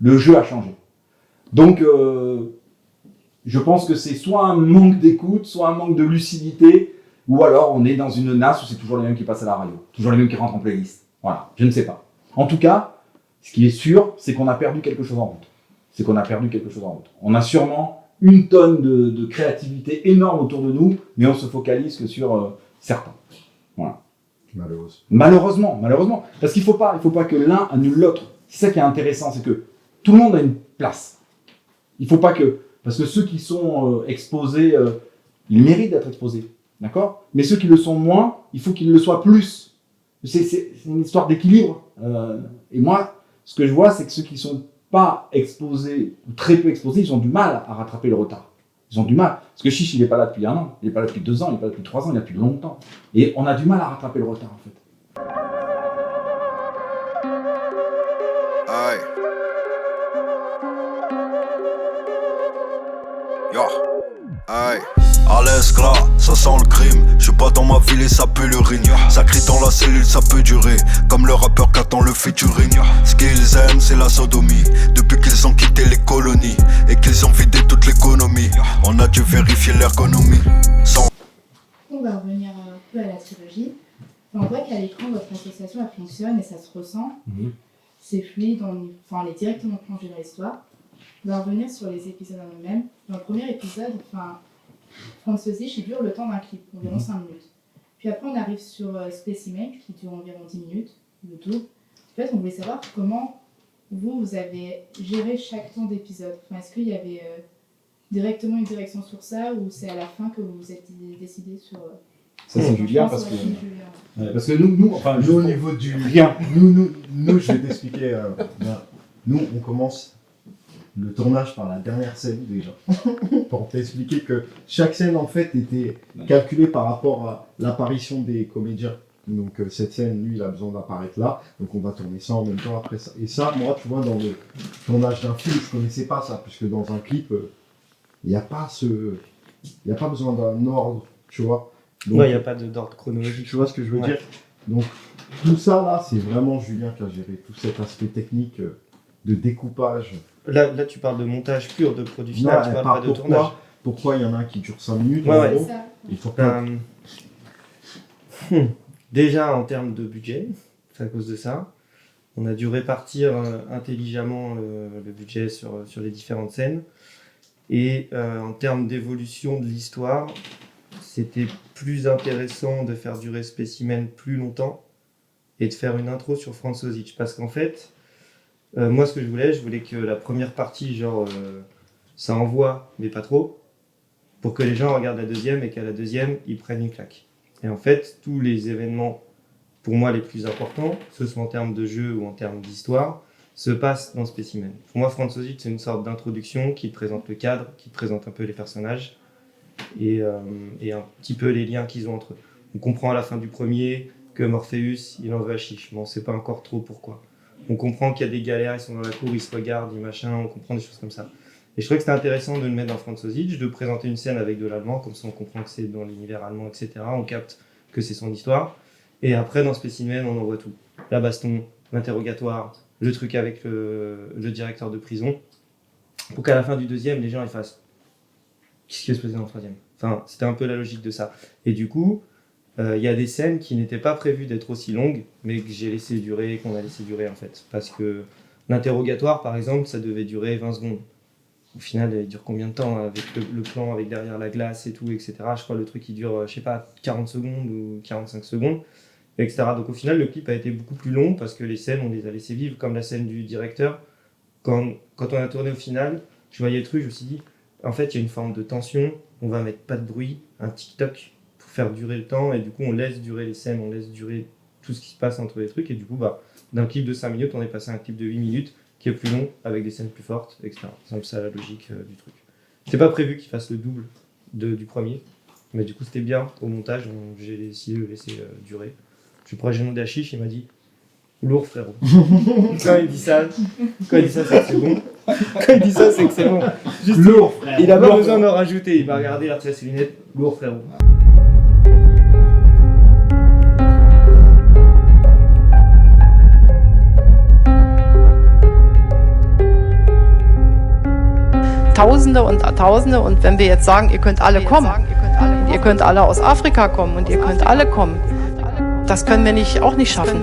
le jeu a changé. Donc, je pense que c'est soit un manque d'écoute, soit un manque de lucidité, ou alors on est dans une nasse où c'est toujours les mêmes qui passent à la radio, toujours les mêmes qui rentrent en playlist. Voilà, je ne sais pas. En tout cas, ce qui est sûr, c'est qu'on a perdu quelque chose en route. On a sûrement une tonne de créativité énorme autour de nous, mais on se focalise que sur certains. Voilà. Malheureusement. Parce qu'il faut pas que l'un annule l'autre. C'est ça qui est intéressant, c'est que tout le monde a une place. Il faut pas que... Parce que ceux qui sont exposés, ils méritent d'être exposés. D'accord ? Mais ceux qui le sont moins, il faut qu'ils le soient plus. C'est une histoire d'équilibre. Et moi, ce que je vois, c'est que ceux qui ne sont pas exposés, ou très peu exposés, ils ont du mal à rattraper le retard. Ils ont du mal. Parce que Chiche, il n'est pas là depuis 1 an, il n'est pas là depuis 2 ans, il n'est pas là depuis 3 ans, il est là depuis longtemps. Et on a du mal à rattraper le retard, en fait. Aïe. Yo. Aïe. À l'esclat, ça sent le crime. Je suis pas dans ma ville et ça pue l'urine. Ça crie dans la cellule, ça peut durer. Comme le rappeur qu'attend le featuring. Ce qu'ils aiment, c'est la sodomie. Depuis qu'ils ont quitté les colonies et qu'ils ont vidé toute l'économie, on a dû vérifier l'ergonomie. On va revenir un peu à la trilogie. On voit qu'à l'écran, votre association elle fonctionne et ça se ressent. C'est fluide, on est directement plongé dans l'histoire. On va revenir sur les épisodes en eux-mêmes. Dans le premier épisode, Franz Sich, il dure le temps d'un clip, environ 5 minutes. Puis après, on arrive sur Spécimen, qui dure environ 10 minutes, le tout. En fait, on voulait savoir comment vous avez géré chaque temps d'épisode. Enfin, est-ce qu'il y avait directement une direction sur ça, ou c'est à la fin que vous vous êtes décidé sur... Ça, c'est Julien, Je pense parce que que... c'est Julien. Parce que nous, enfin, Nous, au niveau du rien. Nous, je vais t'expliquer. Nous, on commence le tournage par la dernière scène déjà. Pour t'expliquer que chaque scène, en fait, était calculée par rapport à l'apparition des comédiens. Donc, cette scène, lui, il a besoin d'apparaître là. Donc, on va tourner ça en même temps après ça. Et ça, moi, tu vois, dans le tournage d'un film, je connaissais pas ça. Puisque dans un clip, il n'y a pas besoin d'un ordre, tu vois. Donc, Ouais, il n'y a pas d'ordre chronologique. tu vois ce que je veux Ouais. dire? Donc, tout ça, là, c'est vraiment Julien qui a géré tout cet aspect technique de découpage. Là, tu parles de montage pur, de produit final, Non, tu parles par pas de tournage. pourquoi il y en a un qui dure 5 minutes Ouais, en ouais. gros, C'est ça. et pourquoi Déjà, en termes de budget, c'est à cause de ça. On a dû répartir intelligemment le budget sur les différentes scènes. Et en termes d'évolution de l'histoire, c'était plus intéressant de faire durer Spécimen plus longtemps et de faire une intro sur Franz Ozic. Parce qu'en fait, moi, ce que je voulais que la première partie, genre, ça envoie, mais pas trop, pour que les gens regardent la deuxième et qu'à la deuxième, ils prennent une claque. Et en fait, tous les événements, pour moi, les plus importants, que ce soit en termes de jeu ou en termes d'histoire, se passent dans Spécimen. Pour moi, Franz Ozic, c'est une sorte d'introduction qui présente le cadre, qui présente un peu les personnages et un petit peu les liens qu'ils ont entre eux. On comprend à la fin du premier que Morpheus, il en veut à Chiche. Bon, on ne sait pas encore trop pourquoi. On comprend qu'il y a des galères, ils sont dans la cour, ils se regardent, ils machin, on comprend des choses comme ça. Et je trouvais que c'était intéressant de le mettre dans Franz Ozic, de présenter une scène avec de l'allemand, comme ça on comprend que c'est dans l'univers allemand, etc. On capte que c'est son histoire. Et après, dans Spécimen, on en voit tout. La baston, l'interrogatoire, le truc avec le directeur de prison. Pour qu'à la fin du deuxième, les gens ils fassent « Qu'est-ce qui va se passer dans le troisième ?» Enfin, c'était un peu la logique de ça. Et du coup, il y a des scènes qui n'étaient pas prévues d'être aussi longues, mais que j'ai laissé durer, qu'on a laissé durer en fait. Parce que l'interrogatoire, par exemple, ça devait durer 20 secondes. Au final, il dure combien de temps avec le plan, avec derrière la glace et tout, etc. Je crois que le truc, il dure, je sais pas, 40 secondes ou 45 secondes, etc. Donc au final, le clip a été beaucoup plus long parce que les scènes, on les a laissées vivre, comme la scène du directeur. Quand on a tourné au final, je voyais le truc, je me suis dit, en fait, il y a une forme de tension, on va mettre pas de bruit, un tic-toc pour faire durer le temps, et du coup, on laisse durer les scènes, on laisse durer tout ce qui se passe entre les trucs, et du coup, d'un clip de 5 minutes, on est passé à un clip de 8 minutes, qui est plus long, avec des scènes plus fortes, etc. C'est un peu ça la logique du truc. C'est pas prévu qu'il fasse le double du premier, mais du coup, c'était bien au montage, j'ai décidé de le laisser durer. Je suis prêt à demander à Chiche, il m'a dit lourd, frérot. Quand il dit ça, c'est que c'est bon. Quand il dit ça, c'est que c'est bon. Juste, lourd, frère. il a pas besoin d'en rajouter. Il m'a regardé, il a retiré ses lunettes. Lourd, frérot. Tausende und wenn wir jetzt sagen, ihr könnt alle kommen, ihr könnt alle aus Afrika kommen und ihr könnt alle kommen, das können wir auch nicht schaffen.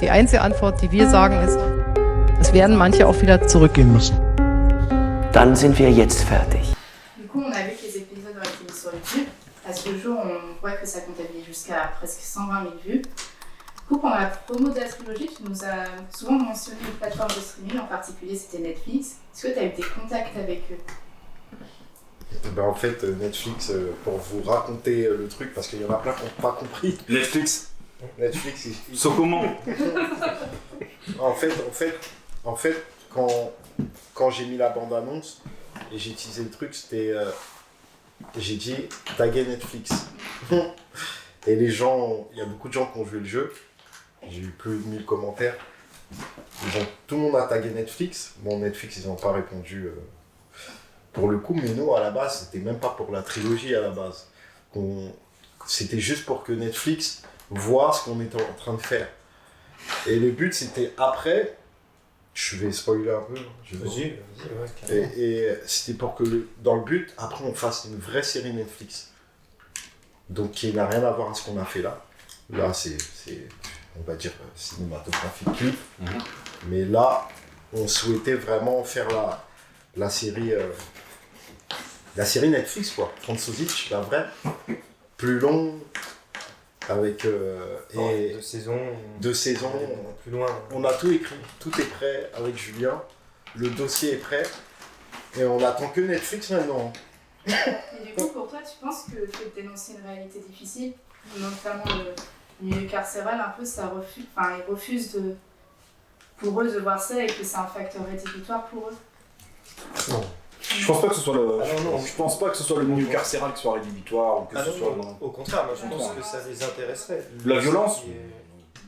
Die einzige Antwort, die wir sagen, ist, es werden manche auch wieder zurückgehen müssen. Dann sind wir jetzt fertig. Du coup, on a vu que les épisodes ont été mis sur YouTube. À ce jour, on voit que ça comptabilise jusqu'à presque 120 000 vues. Du coup, pendant la promo de la trilogie, tu nous as souvent mentionné une plateforme de streaming, en particulier c'était Netflix. Est-ce que tu as eu des contacts avec eux? En fait, Netflix, pour vous raconter le truc, parce qu'il y en a plein qui n'ont pas compris. Netflix. Netflix, ils So comment? En fait, quand j'ai mis la bande-annonce et j'ai utilisé le truc, c'était... j'ai dit taguer Netflix. Et les gens, il y a beaucoup de gens qui ont joué le jeu. J'ai eu plus de 1000 commentaires. Tout le monde a tagué Netflix. Bon, Netflix, ils n'ont pas répondu pour le coup, mais nous, à la base, c'était même pas pour la trilogie à la base. C'était juste pour que Netflix voit ce qu'on était en train de faire. Et le but, c'était après, je vais spoiler un peu. Vas-y, et c'était pour que, dans le but, après, on fasse une vraie série Netflix. Donc, qui n'a rien à voir avec ce qu'on a fait là. Là, c'est on va dire, cinématographique clip. Mais là, on souhaitait vraiment faire la série Netflix, quoi. Franz Ozic, la vraie. plus long, avec et 2 saisons. 2 saisons. Plus loin. On a tout écrit, tout est prêt avec Julien. Le dossier est prêt et on attend que Netflix maintenant. Et du coup, pour toi, tu penses que dénoncer une réalité difficile, notamment le milieu carcéral, un peu, ça refuse, enfin, ils refusent pour eux de voir ça et que c'est un facteur rédhibitoire pour eux? Non. Je pense pas que ce soit le. non. Je pense pas que ce soit le milieu carcéral qui soit rédhibitoire ou que ce soit. Non. Au contraire, moi je pense que ça les intéresserait. La violence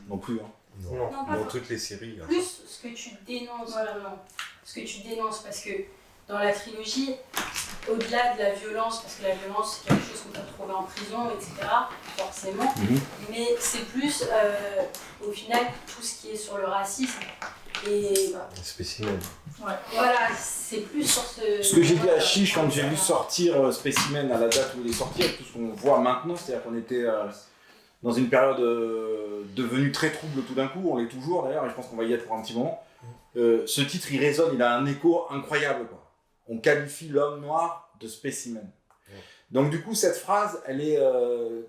non plus. Hein. Non, Non, pas dans for- toutes les séries. Plus ce que tu dénonces vraiment. Ce que tu dénonces, parce que dans la trilogie, au-delà de la violence, parce que la violence c'est quelque chose qu'on peut trouver en prison, etc., forcément, mais c'est plus au final tout ce qui est sur le racisme. Et Spécimen. ouais, voilà, c'est plus sur ce. Ce que j'ai dit à Chiche quand j'ai vu sortir Spécimen à la date où il est sorti, avec tout ce qu'on voit maintenant, c'est-à-dire qu'on était dans une période devenue très trouble tout d'un coup, on l'est toujours d'ailleurs, et je pense qu'on va y être pour un petit moment. Ce titre, il résonne, il a un écho incroyable, quoi. On qualifie l'homme noir de spécimen. Donc du coup, cette phrase, elle est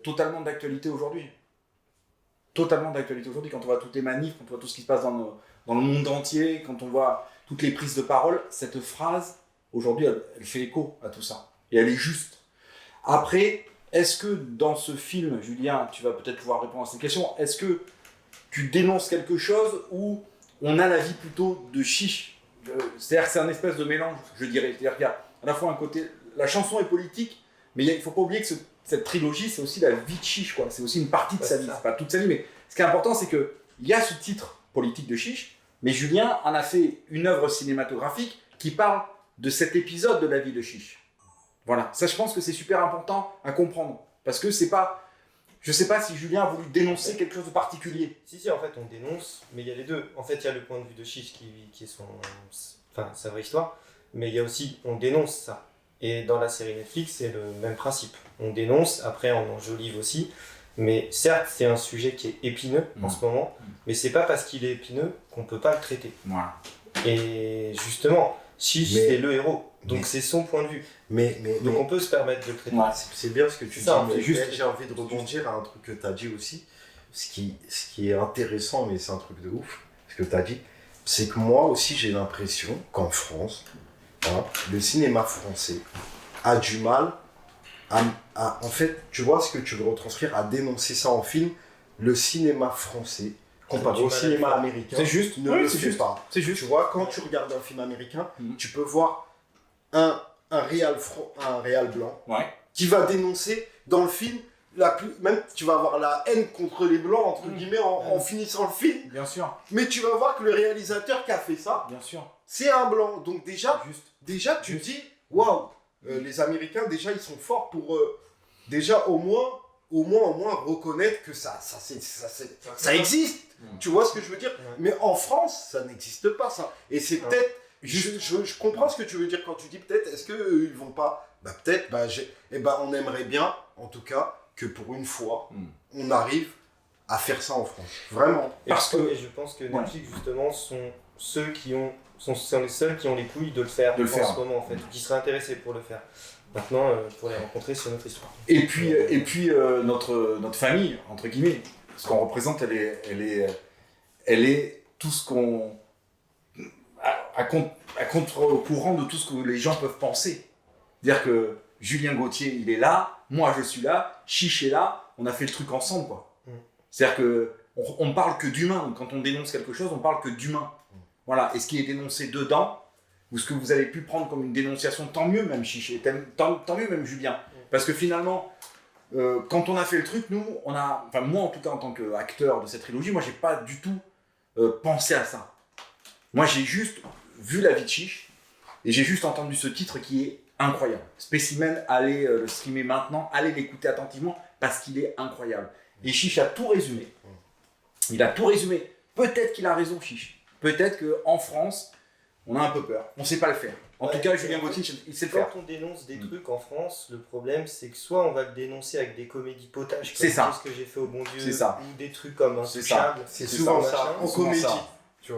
totalement d'actualité aujourd'hui. Totalement d'actualité aujourd'hui, quand on voit toutes les manifs, quand on voit tout ce qui se passe dans le monde entier, quand on voit toutes les prises de parole, cette phrase, aujourd'hui, elle fait écho à tout ça. Et elle est juste. Après, est-ce que dans ce film, Julien, tu vas peut-être pouvoir répondre à cette question, est-ce que tu dénonces quelque chose ou on a la vie plutôt de Chiche? C'est-à-dire que c'est un espèce de mélange, je dirais. C'est-à-dire qu'il y a à la fois un côté... La chanson est politique, mais il ne faut pas oublier que cette trilogie, c'est aussi la vie de Chiche, quoi. C'est aussi une partie de sa vie. C'est pas toute sa vie, mais ce qui est important, c'est qu'il y a ce titre politique de Chiche, mais Julien en a fait une œuvre cinématographique qui parle de cet épisode de la vie de Chiche. Voilà, ça je pense que c'est super important à comprendre, parce que c'est pas... Je sais pas si Julien a voulu dénoncer quelque chose de particulier. Si, en fait, on dénonce, mais il y a les deux. En fait, il y a le point de vue de Chiche qui est sa vraie histoire, mais il y a aussi, on dénonce ça. Et dans la série Netflix, c'est le même principe. On dénonce, après on enjolive aussi, mais certes, c'est un sujet qui est épineux en ce moment, mais c'est pas parce qu'il est épineux qu'on peut pas le traiter. Voilà. Et justement, Chiche, c'est le héros, donc c'est son point de vue. Donc on peut se permettre de le traiter. Ouais, c'est bien ce que tu dis, mais juste, j'ai envie de rebondir à un truc que tu as dit aussi. Ce qui est intéressant, mais c'est un truc de ouf, ce que tu as dit, c'est que moi aussi j'ai l'impression qu'en France, le cinéma français a du mal à... En fait, tu vois ce que tu veux retranscrire, à dénoncer ça en film. Le cinéma français, comparé au cinéma américain, c'est juste. ne le fait pas. C'est juste. Tu vois, quand tu regardes un film américain, tu peux voir un réal blanc qui va dénoncer dans le film même tu vas avoir la haine contre les blancs entre guillemets en finissant le film. Bien sûr. Mais tu vas voir que le réalisateur qui a fait ça, bien sûr, c'est un blanc. Donc déjà tu te dis waouh, les Américains déjà ils sont forts pour déjà au moins reconnaître que ça existe. Tu vois ce que je veux dire? Mais en France, ça n'existe pas ça. Et c'est peut-être... Je comprends ce que tu veux dire quand tu dis peut-être, est-ce qu'ils vont pas... peut-être, on aimerait bien, en tout cas, que pour une fois, on arrive à faire ça en France. Vraiment. Et je pense que Netflix, justement, sont les seuls qui ont les couilles de le faire en ce moment, en fait, qui seraient intéressés pour le faire. Maintenant, pour les rencontrer, c'est notre histoire. Et puis notre famille, entre guillemets, ce qu'on représente, elle est tout ce qu'on... à contre-courant de tout ce que les gens peuvent penser. C'est-à-dire que Julien Gauthier, il est là, moi je suis là, Chiche est là, on a fait le truc ensemble, quoi. C'est-à-dire qu'on parle que d'humain. Quand on dénonce quelque chose, on parle que d'humain. Voilà. Et ce qui est dénoncé dedans, ou ce que vous avez pu prendre comme une dénonciation, tant mieux même Chiche, tant mieux même Julien. Parce que finalement, quand on a fait le truc, nous, moi en tout cas en tant qu'acteur de cette trilogie, moi j'ai pas du tout pensé à ça. Moi j'ai juste vu la vie de Chiche, et j'ai juste entendu ce titre qui est incroyable. Spécimen, allez le streamer maintenant, allez l'écouter attentivement, parce qu'il est incroyable. Et Chiche a tout résumé. Il a tout résumé. Peut-être qu'il a raison, Chiche. Peut-être qu'en France, on a un peu peur. On ne sait pas le faire. En tout cas, Julien Gauthier, il sait le faire. Quand on dénonce des trucs en France, le problème, c'est que soit on va le dénoncer avec des comédies potages, comme ce que j'ai fait au Bon Dieu, ou des trucs comme Intouchable. C'est souvent ça, en comédie.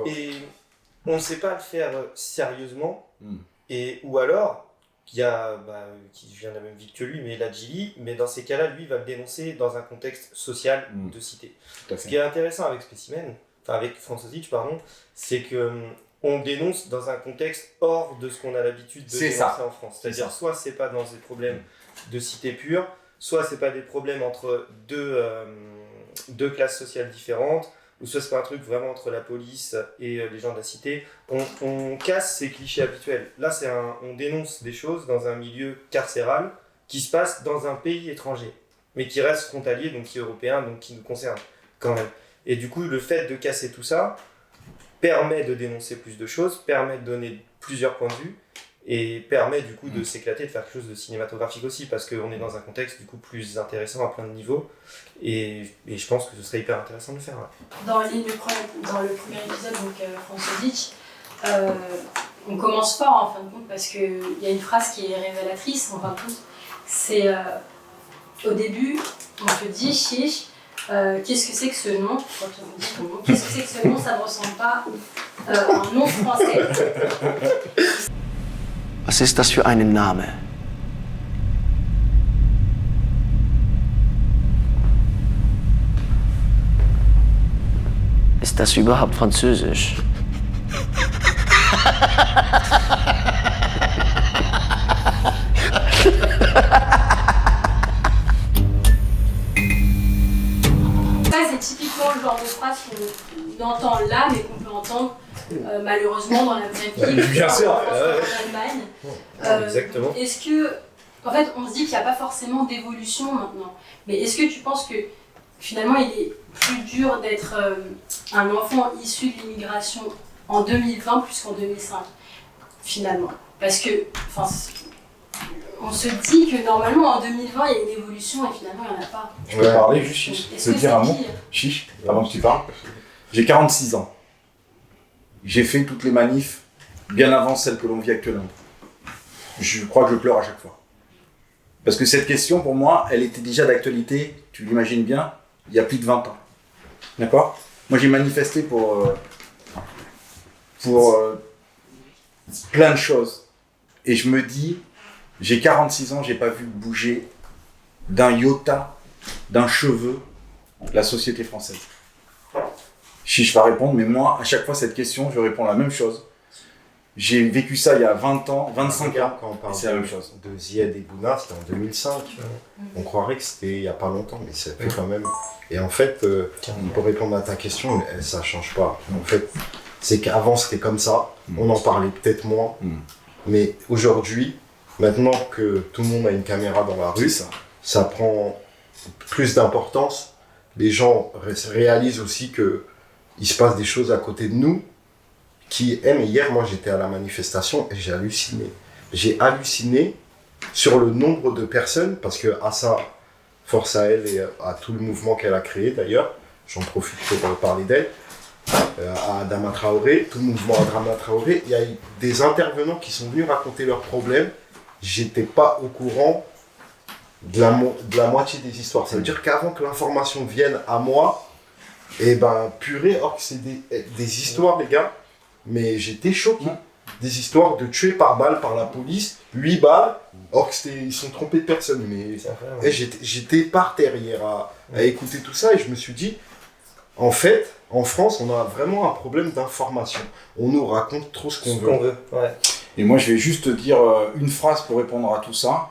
Et on ne sait pas le faire sérieusement, ou alors, qui vient de la même ville que lui, mais Ladjili, mais dans ces cas-là, lui, il va le dénoncer dans un contexte social de cité. Ce qui est intéressant avec Spécimen, enfin avec Francozic, pardon, c'est que on dénonce dans un contexte hors de ce qu'on a l'habitude de dénoncer en France. C'est-à-dire, soit c'est pas dans des problèmes de cité pure, soit c'est pas des problèmes entre deux classes sociales différentes, ou soit c'est pas un truc vraiment entre la police et les gens de la cité. On casse ces clichés habituels. Là, on dénonce des choses dans un milieu carcéral qui se passe dans un pays étranger, mais qui reste frontalier, donc qui est européen, donc qui nous concerne quand même. Et du coup, le fait de casser tout ça permet de dénoncer plus de choses, permet de donner plusieurs points de vue, et permet du coup de s'éclater, de faire quelque chose de cinématographique aussi, parce qu'on est dans un contexte du coup plus intéressant à plein de niveaux, et je pense que ce serait hyper intéressant de le faire. Ouais. Dans le premier épisode, donc Francozic, on commence fort en fin de compte, parce qu'il y a une phrase qui est révélatrice en fin de compte. C'est au début, on te dit chiche, qu'est-ce que c'est que ce nom? Quand on dit ton nom, qu'est-ce que c'est que ce nom? Ça ne ressemble pas à un nom français. Was ist das für ein Name? Ist das überhaupt Französisch? Ça, c'est typiquement le genre de phrase qu'on entend là, mais qu'on peut entendre malheureusement dans la vraie vie. Bien sûr. En Allemagne. Exactement. Est-ce que, en fait, on se dit qu'il n'y a pas forcément d'évolution maintenant, mais est-ce que tu penses que finalement il est plus dur d'être un enfant issu de l'immigration en 2020 plus qu'en 2005 finalement? Parce que, enfin, on se dit que normalement en 2020 il y a une évolution et finalement il n'y en a pas. Je peux parler juste, Chiche. Je peux dire un mot, Chiche, avant que tu parles. J'ai 46 ans. J'ai fait toutes les manifs bien avant celles que l'on vit actuellement. Je crois que je pleure à chaque fois. Parce que cette question, pour moi, elle était déjà d'actualité, tu l'imagines bien, il y a plus de 20 ans. D'accord ? Moi, j'ai manifesté pour plein de choses. Et je me dis, j'ai 46 ans, j'ai pas vu bouger d'un iota, d'un cheveu, la société française. Chiche va répondre, mais moi, à chaque fois, cette question, je réponds la même chose. J'ai vécu ça il y a 20 ans, 25 ans, quand on parle c'est la même chose. De Zied et Bouna, c'était en 2005. On croirait que c'était il n'y a pas longtemps, mais ça fait quand même... Et en fait, pour répondre à ta question, ça ne change pas. En fait, c'est qu'avant, c'était comme ça. On en parlait peut-être moins. Mais aujourd'hui, maintenant que tout le monde a une caméra dans la rue, ça prend plus d'importance. Les gens réalisent aussi qu'il se passe des choses à côté de nous qui aiment. Hier, moi, j'étais à la manifestation et j'ai halluciné. J'ai halluciné sur le nombre de personnes, parce que Assa, force à elle et à tout le mouvement qu'elle a créé d'ailleurs, j'en profite pour parler d'elle, à Adama Traoré, tout le mouvement Adama Traoré, il y a eu des intervenants qui sont venus raconter leurs problèmes. J'étais pas au courant de la moitié des histoires. Ça veut dire qu'avant que l'information vienne à moi, et ben purée, or que c'est des histoires, les gars, mais j'étais choqué. Des histoires de tués par balle par la police, 8 balles, or que ils sont trompés de personne. Mais j'étais par terre hier à écouter tout ça et je me suis dit, en fait, en France, on a vraiment un problème d'information. On nous raconte trop ce qu'on veut. Ouais. Et moi, je vais juste te dire une phrase pour répondre à tout ça,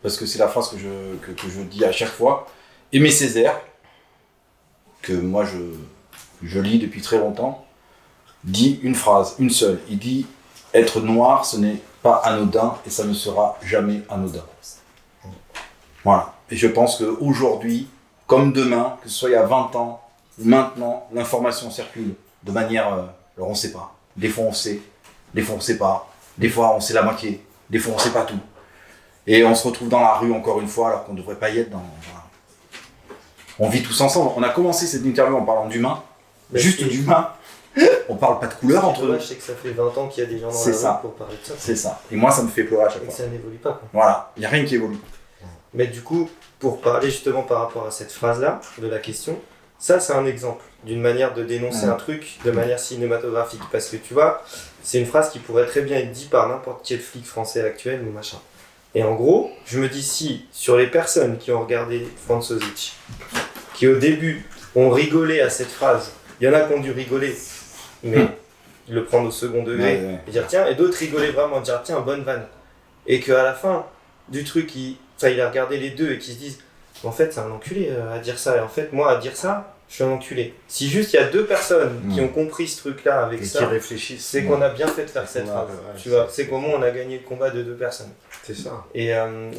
parce que c'est la phrase que je dis à chaque fois. Aimé Césaire, que moi je lis depuis très longtemps, dit une phrase, une seule. Il dit « Être noir, ce n'est pas anodin et ça ne sera jamais anodin. » Voilà. Et je pense qu'aujourd'hui, comme demain, que ce soit il y a 20 ans, maintenant, l'information circule de manière... alors on ne sait pas. Des fois on sait, des fois on ne sait pas. Des fois on sait la moitié, des fois on ne sait pas tout. Et on se retrouve dans la rue encore une fois alors qu'on ne devrait pas y être. Voilà. On vit tous ensemble. On a commencé cette interview en parlant d'humain, juste d'humain. On parle pas de couleur entre nous. Je sais que ça fait 20 ans qu'il y a des gens dans la rue pour parler de ça. C'est ça. Et moi ça me fait pleurer à chaque fois. Et ça n'évolue pas. Quoi. Voilà, il n'y a rien qui évolue. Mais du coup, pour parler justement par rapport à cette phrase-là, de la question, Ça, c'est un exemple d'une manière de dénoncer un truc de manière cinématographique. Parce que tu vois, c'est une phrase qui pourrait très bien être dite par n'importe quel flic français actuel ou machin. Et en gros, je me dis si, sur les personnes qui ont regardé Franz Osic, qui au début ont rigolé à cette phrase, il y en a qui ont dû rigoler, mais le prendre au second degré, et dire tiens, et d'autres rigolaient vraiment, dire tiens, bonne vanne. Et qu'à la fin du truc, il a regardé les deux et qu'ils se disent en fait, c'est un enculé à dire ça, et en fait, moi, à dire ça, je suis un enculé. Si juste il y a deux personnes qui ont compris ce truc-là avec ça, qui réfléchissent, c'est qu'on a bien fait de faire cette phrase. Tu vois, c'est comment on a gagné le combat de deux personnes. C'est ça. Et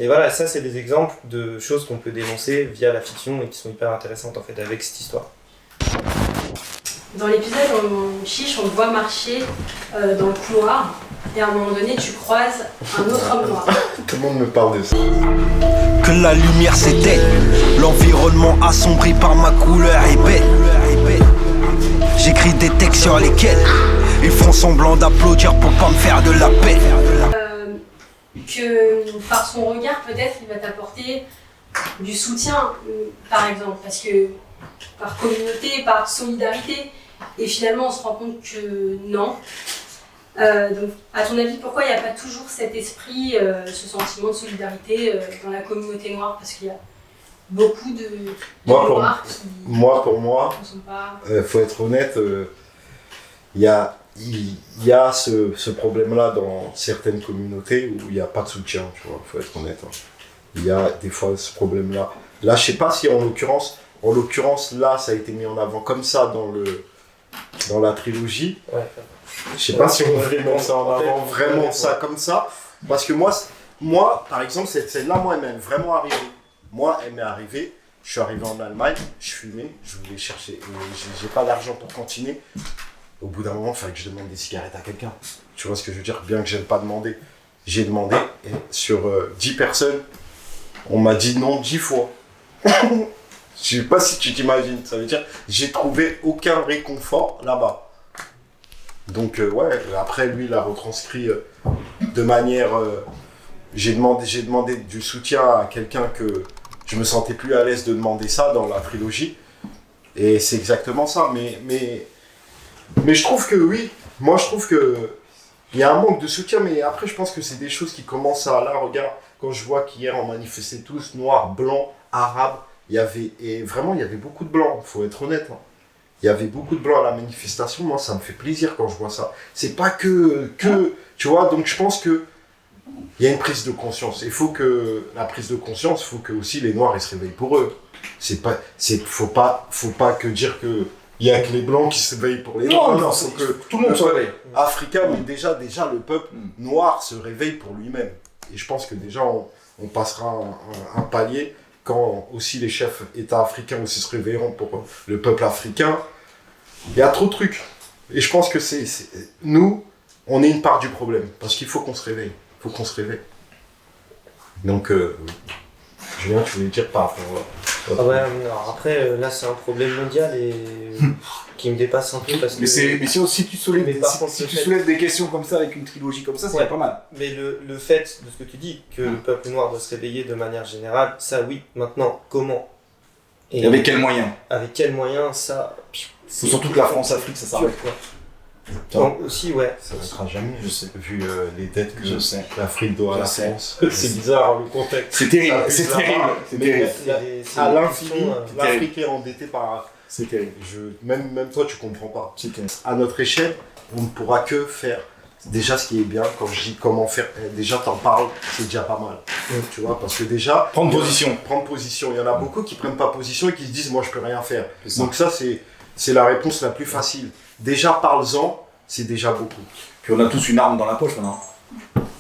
voilà, ça, c'est des exemples de choses qu'on peut dénoncer via la fiction et qui sont hyper intéressantes en fait avec cette histoire. Dans l'épisode, on chiche, on te voit marcher dans le couloir et à un moment donné, tu croises un autre homme noir. Tout le monde me parle de ça. Que la lumière s'éteint, l'environnement assombri par ma couleur est belle. J'écris des textes sur lesquels ils font semblant d'applaudir pour pas me faire de la peine. Que par son regard, peut-être, il va t'apporter du soutien, par exemple, parce que par communauté, par solidarité, et finalement on se rend compte que non. Donc, à ton avis, pourquoi il n'y a pas toujours cet esprit, ce sentiment de solidarité dans la communauté noire? Parce qu'il y a beaucoup de noirs qui pour moi, ne sont pas... faut être honnête, il y a ce problème-là dans certaines communautés où il n'y a pas de soutien, tu vois, faut être honnête. Hein. Il y a des fois ce problème-là. Là, je sais pas si en l'occurrence, là, ça a été mis en avant comme ça dans la trilogie. Ouais. Je sais pas si on voulait mettre ça en avant vraiment ça comme ça, parce que moi par exemple, cette scène-là, moi, elle m'est vraiment arrivée. Moi, elle m'est arrivée, je suis arrivé en Allemagne, je fumais, je voulais chercher, j'ai pas d'argent pour cantiner. Au bout d'un moment, il fallait que je demande des cigarettes à quelqu'un. Tu vois ce que je veux dire? Bien que j'aime pas demander. J'ai demandé, et sur 10 personnes, on m'a dit non 10 fois. Je sais pas si tu t'imagines, ça veut dire j'ai trouvé aucun réconfort là-bas. Donc ouais, après lui il a retranscrit de manière... j'ai demandé du soutien à quelqu'un que je me sentais plus à l'aise de demander ça dans la trilogie. Et c'est exactement ça. Mais je trouve que oui, moi je trouve que il y a un manque de soutien, mais après je pense que c'est des choses qui commencent à... Là, regarde, quand je vois qu'hier on manifestait tous, noirs, blancs, arabes, il y avait beaucoup de blancs, faut être honnête. Hein. Il y avait beaucoup de blancs à la manifestation, moi ça me fait plaisir quand je vois ça. C'est pas que tu vois, donc je pense que il y a une prise de conscience. Il faut que la prise de conscience, il faut que aussi les noirs ils se réveillent pour eux. Faut pas que dire que il y a que les blancs qui se réveillent pour les noirs. Non, faut que tout le monde se réveille. Africain, mais déjà le peuple noir se réveille pour lui-même. Et je pense que déjà on passera un palier quand aussi les chefs États africains aussi se réveilleront pour le peuple africain. Il y a trop de trucs. Et je pense que nous, on est une part du problème. Parce qu'il faut qu'on se réveille. Il faut qu'on se réveille. Donc, Julien, tu voulais dire par rapport Ah ouais, alors après, là c'est un problème mondial et qui me dépasse un peu parce que... Mais si tu soulèves des questions comme ça avec une trilogie comme ça, c'est pas mal. Mais le fait de ce que tu dis, que le peuple noir doit se réveiller de manière générale, ça oui, maintenant, comment? Et avec quels moyens? Avec quels moyens, ça... Surtout que la France-Afrique, ça s'arrête. Donc, aussi, ouais. Ça ne sera jamais, je sais, vu les dettes que l'Afrique doit à la France. C'est bizarre, le contexte. C'est terrible, c'est terrible. C'est terrible. À l'infini, l'Afrique est endettée par... C'est terrible. Même toi, tu comprends pas. À notre échelle, on ne pourra que faire... Déjà, ce qui est bien, quand je dis comment faire, déjà t'en parles, c'est déjà pas mal. Tu vois, parce que déjà... Prendre position. Il y en a beaucoup qui prennent pas position et qui se disent, moi, je peux rien faire. Donc ça, c'est la réponse la plus facile. Déjà, parle-en, c'est déjà beaucoup. Puis on a tous une arme dans la poche maintenant.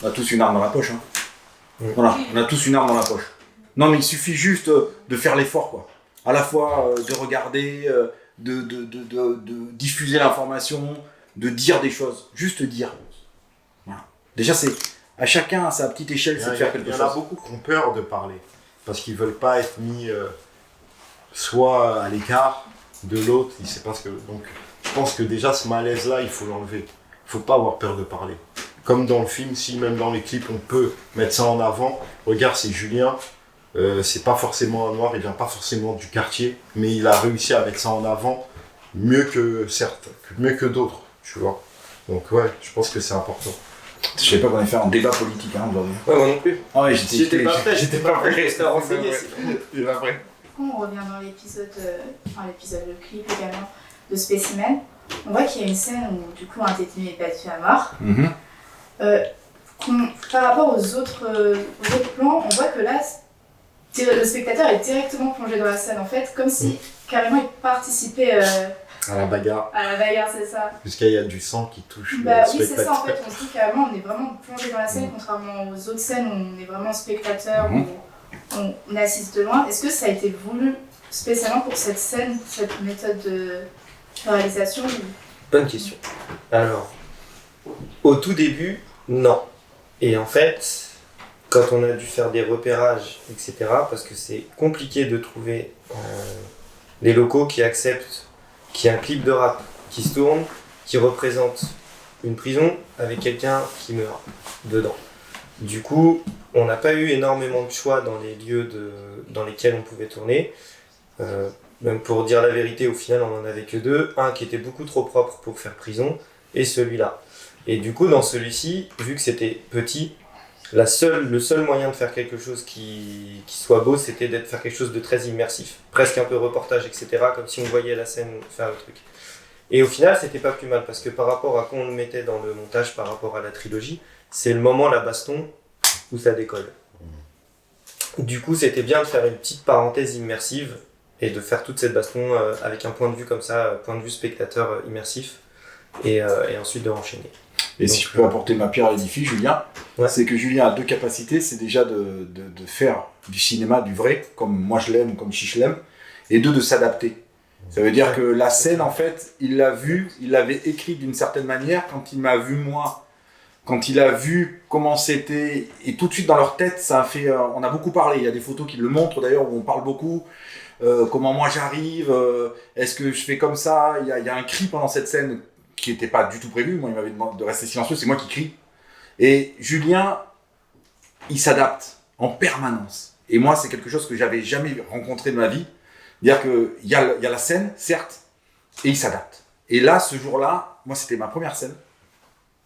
On a tous une arme dans la poche. Hein. Voilà, on a tous une arme dans la poche. Non, mais il suffit juste de faire l'effort, quoi. À la fois de regarder, de diffuser l'information, de dire des choses. Juste dire. Voilà. Déjà, c'est à chacun à sa petite échelle, c'est de faire quelque chose. Il y en a beaucoup qui ont peur de parler. Parce qu'ils veulent pas être mis soit à l'écart de l'autre. Il sait pas ce que... Donc, je pense que déjà, ce malaise-là, il faut l'enlever. Il faut pas avoir peur de parler. Comme dans le film, si même dans les clips, on peut mettre ça en avant. Regarde, c'est Julien. C'est pas forcément un noir, il vient pas forcément du quartier, mais il a réussi à mettre ça en avant mieux que d'autres, tu vois. Donc ouais, je pense que c'est important. Je sais pas qu'on allait faire un débat politique aujourd'hui. Ouais, moi non plus. Ah ouais, J'étais pas prêt. J'étais pas prêt. J'étais renseigné. C'est pas vrai. Quand on revient dans l'épisode, le clip également de Spécimen, on voit qu'il y a une scène où du coup un détenu est battu à mort. Par rapport aux autres plans, on voit que là, le spectateur est directement plongé dans la scène en fait, comme si carrément il participait à la bagarre. À la bagarre, c'est ça. Puisqu'il y a du sang qui touche le Oui, spectateur. c'est ça en fait, on se dit carrément on est vraiment plongé dans la scène, contrairement aux autres scènes où on est vraiment spectateur, où on assiste de loin. Est-ce que ça a été voulu spécialement pour cette scène, cette méthode de réalisation Bonne question. Alors, au tout début, non. Et en fait, quand on a dû faire des repérages, etc., parce que c'est compliqué de trouver des locaux qui acceptent qu'il y ait un clip de rap qui se tourne, qui représente une prison avec quelqu'un qui meurt dedans. Du coup, on n'a pas eu énormément de choix dans les lieux dans lesquels on pouvait tourner. Même pour dire la vérité, au final, on n'en avait que deux. Un qui était beaucoup trop propre pour faire prison, et celui-là. Et du coup, dans celui-ci, vu que c'était petit, le seul moyen de faire quelque chose qui soit beau, c'était de faire quelque chose de très immersif. Presque un peu reportage, etc. Comme si on voyait la scène faire le truc. Et au final, c'était pas plus mal, parce que par rapport à quand on le mettait dans le montage, par rapport à la trilogie, c'est le moment, la baston, où ça décolle. Du coup, c'était bien de faire une petite parenthèse immersive, et de faire toute cette baston avec un point de vue comme ça, point de vue spectateur immersif, et ensuite de enchaîner. Et donc, si je peux apporter ma pierre à l'édifice, Julien, c'est que Julien a deux capacités, c'est déjà de faire du cinéma, du vrai, comme moi je l'aime, comme Chiche l'aime, et de s'adapter. Ça veut dire que la scène, en fait, il l'a vue, il l'avait écrite d'une certaine manière, quand il m'a vu moi, quand il a vu comment c'était, et tout de suite dans leur tête, ça a fait, on a beaucoup parlé, il y a des photos qui le montrent d'ailleurs, où on parle beaucoup, comment moi j'arrive, est-ce que je fais comme ça, il y a un cri pendant cette scène, qui n'était pas du tout prévu, moi il m'avait demandé de rester silencieux, c'est moi qui crie. Et Julien, il s'adapte en permanence. Et moi, c'est quelque chose que j'avais jamais rencontré de ma vie. C'est-à-dire qu'il y a la scène, certes, et il s'adapte. Et là, ce jour-là, moi c'était ma première scène,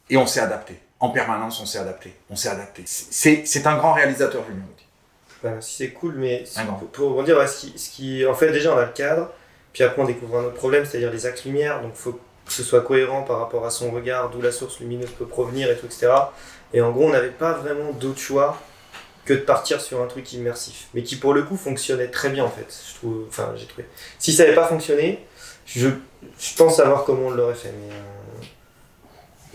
et on s'est adapté. En permanence, on s'est adapté. C'est un grand réalisateur, Julien. Voilà, c'est cool, mais pour rebondir, en fait, déjà on a le cadre, puis après on découvre un autre problème, c'est-à-dire les axes lumière, donc il faut que ce soit cohérent par rapport à son regard, d'où la source lumineuse peut provenir et tout, etc. Et en gros, on n'avait pas vraiment d'autre choix que de partir sur un truc immersif, mais qui pour le coup fonctionnait très bien en fait, j'ai trouvé. Si ça n'avait pas fonctionné, je pense savoir comment on l'aurait fait,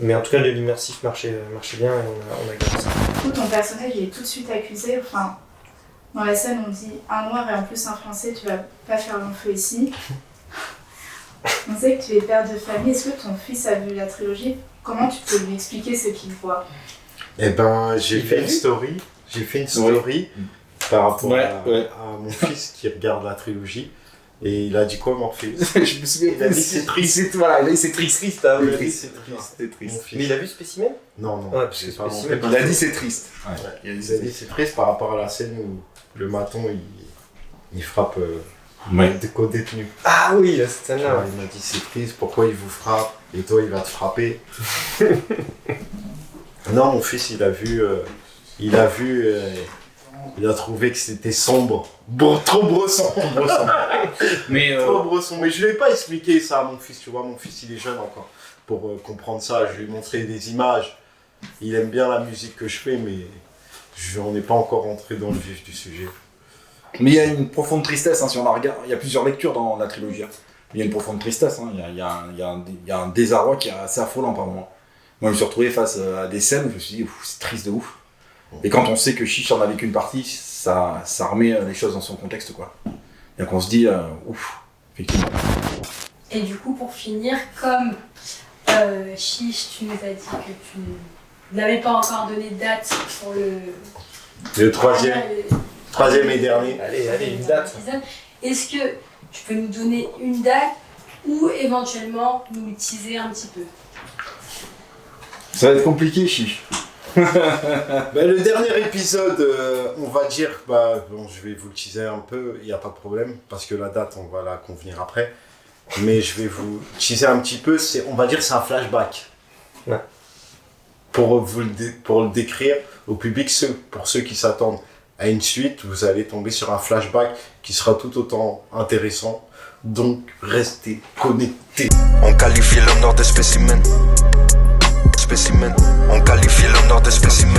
mais en tout cas l'immersif marchait bien et on a gardé ça. Du coup, ton personnage il est tout de suite accusé, dans la scène on dit un noir et en plus un français, tu vas pas faire long feu ici. On sait que tu es père de famille, est-ce que ton fils a vu la trilogie? Comment tu peux lui expliquer ce qu'il voit? Eh ben, j'ai fait une story par rapport à mon fils qui regarde la trilogie. Et il a dit quoi, Morpheus? Je me souviens, il a dit c'est triste. Voilà, il a dit c'est triste. Il a dit c'est triste. Mais il a vu Spécimen? Non. Ouais, parce que Spécimen, il a dit c'est triste. Il a dit c'est triste par rapport à la scène où le maton il frappe au détenu. Ah oui, cette scène-là. Il m'a dit c'est triste, pourquoi il vous frappe et toi il va te frapper. Non, mon fils il a trouvé que c'était sombre. Trop bresson. Mais je lui ai pas expliqué ça à mon fils, tu vois, mon fils il est jeune encore pour comprendre ça. Je lui ai montré des images. Il aime bien la musique que je fais, mais on n'est pas encore rentré dans le vif du sujet. Mais il y a une profonde tristesse, si on la regarde. Il y a plusieurs lectures dans la trilogie. Il y a une profonde tristesse, il y a un désarroi qui est assez affolant par moment. Moi je me suis retrouvé face à des scènes où je me suis dit c'est triste de ouf. Et quand on sait que Chiche en a vécu une partie, ça remet les choses dans son contexte, quoi. Et qu'on se dit ouf, effectivement. Et du coup, pour finir, comme Chiche, tu nous as dit que tu n'avais pas encore donné de date pour le troisième et dernier. Allez, une date. Est-ce que tu peux nous donner une date ou éventuellement nous teaser un petit peu? Ça va être compliqué, Chiche. Le dernier épisode, on va dire, je vais vous le teaser un peu, il n'y a pas de problème, parce que la date, on va la convenir après. Mais je vais vous teaser un petit peu, on va dire c'est un flashback. Ouais. Pour le décrire au public, pour ceux qui s'attendent à une suite, vous allez tomber sur un flashback qui sera tout autant intéressant. Donc, restez connectés. On qualifie l'honneur de spécimen. On qualifie l'honneur de spécimen.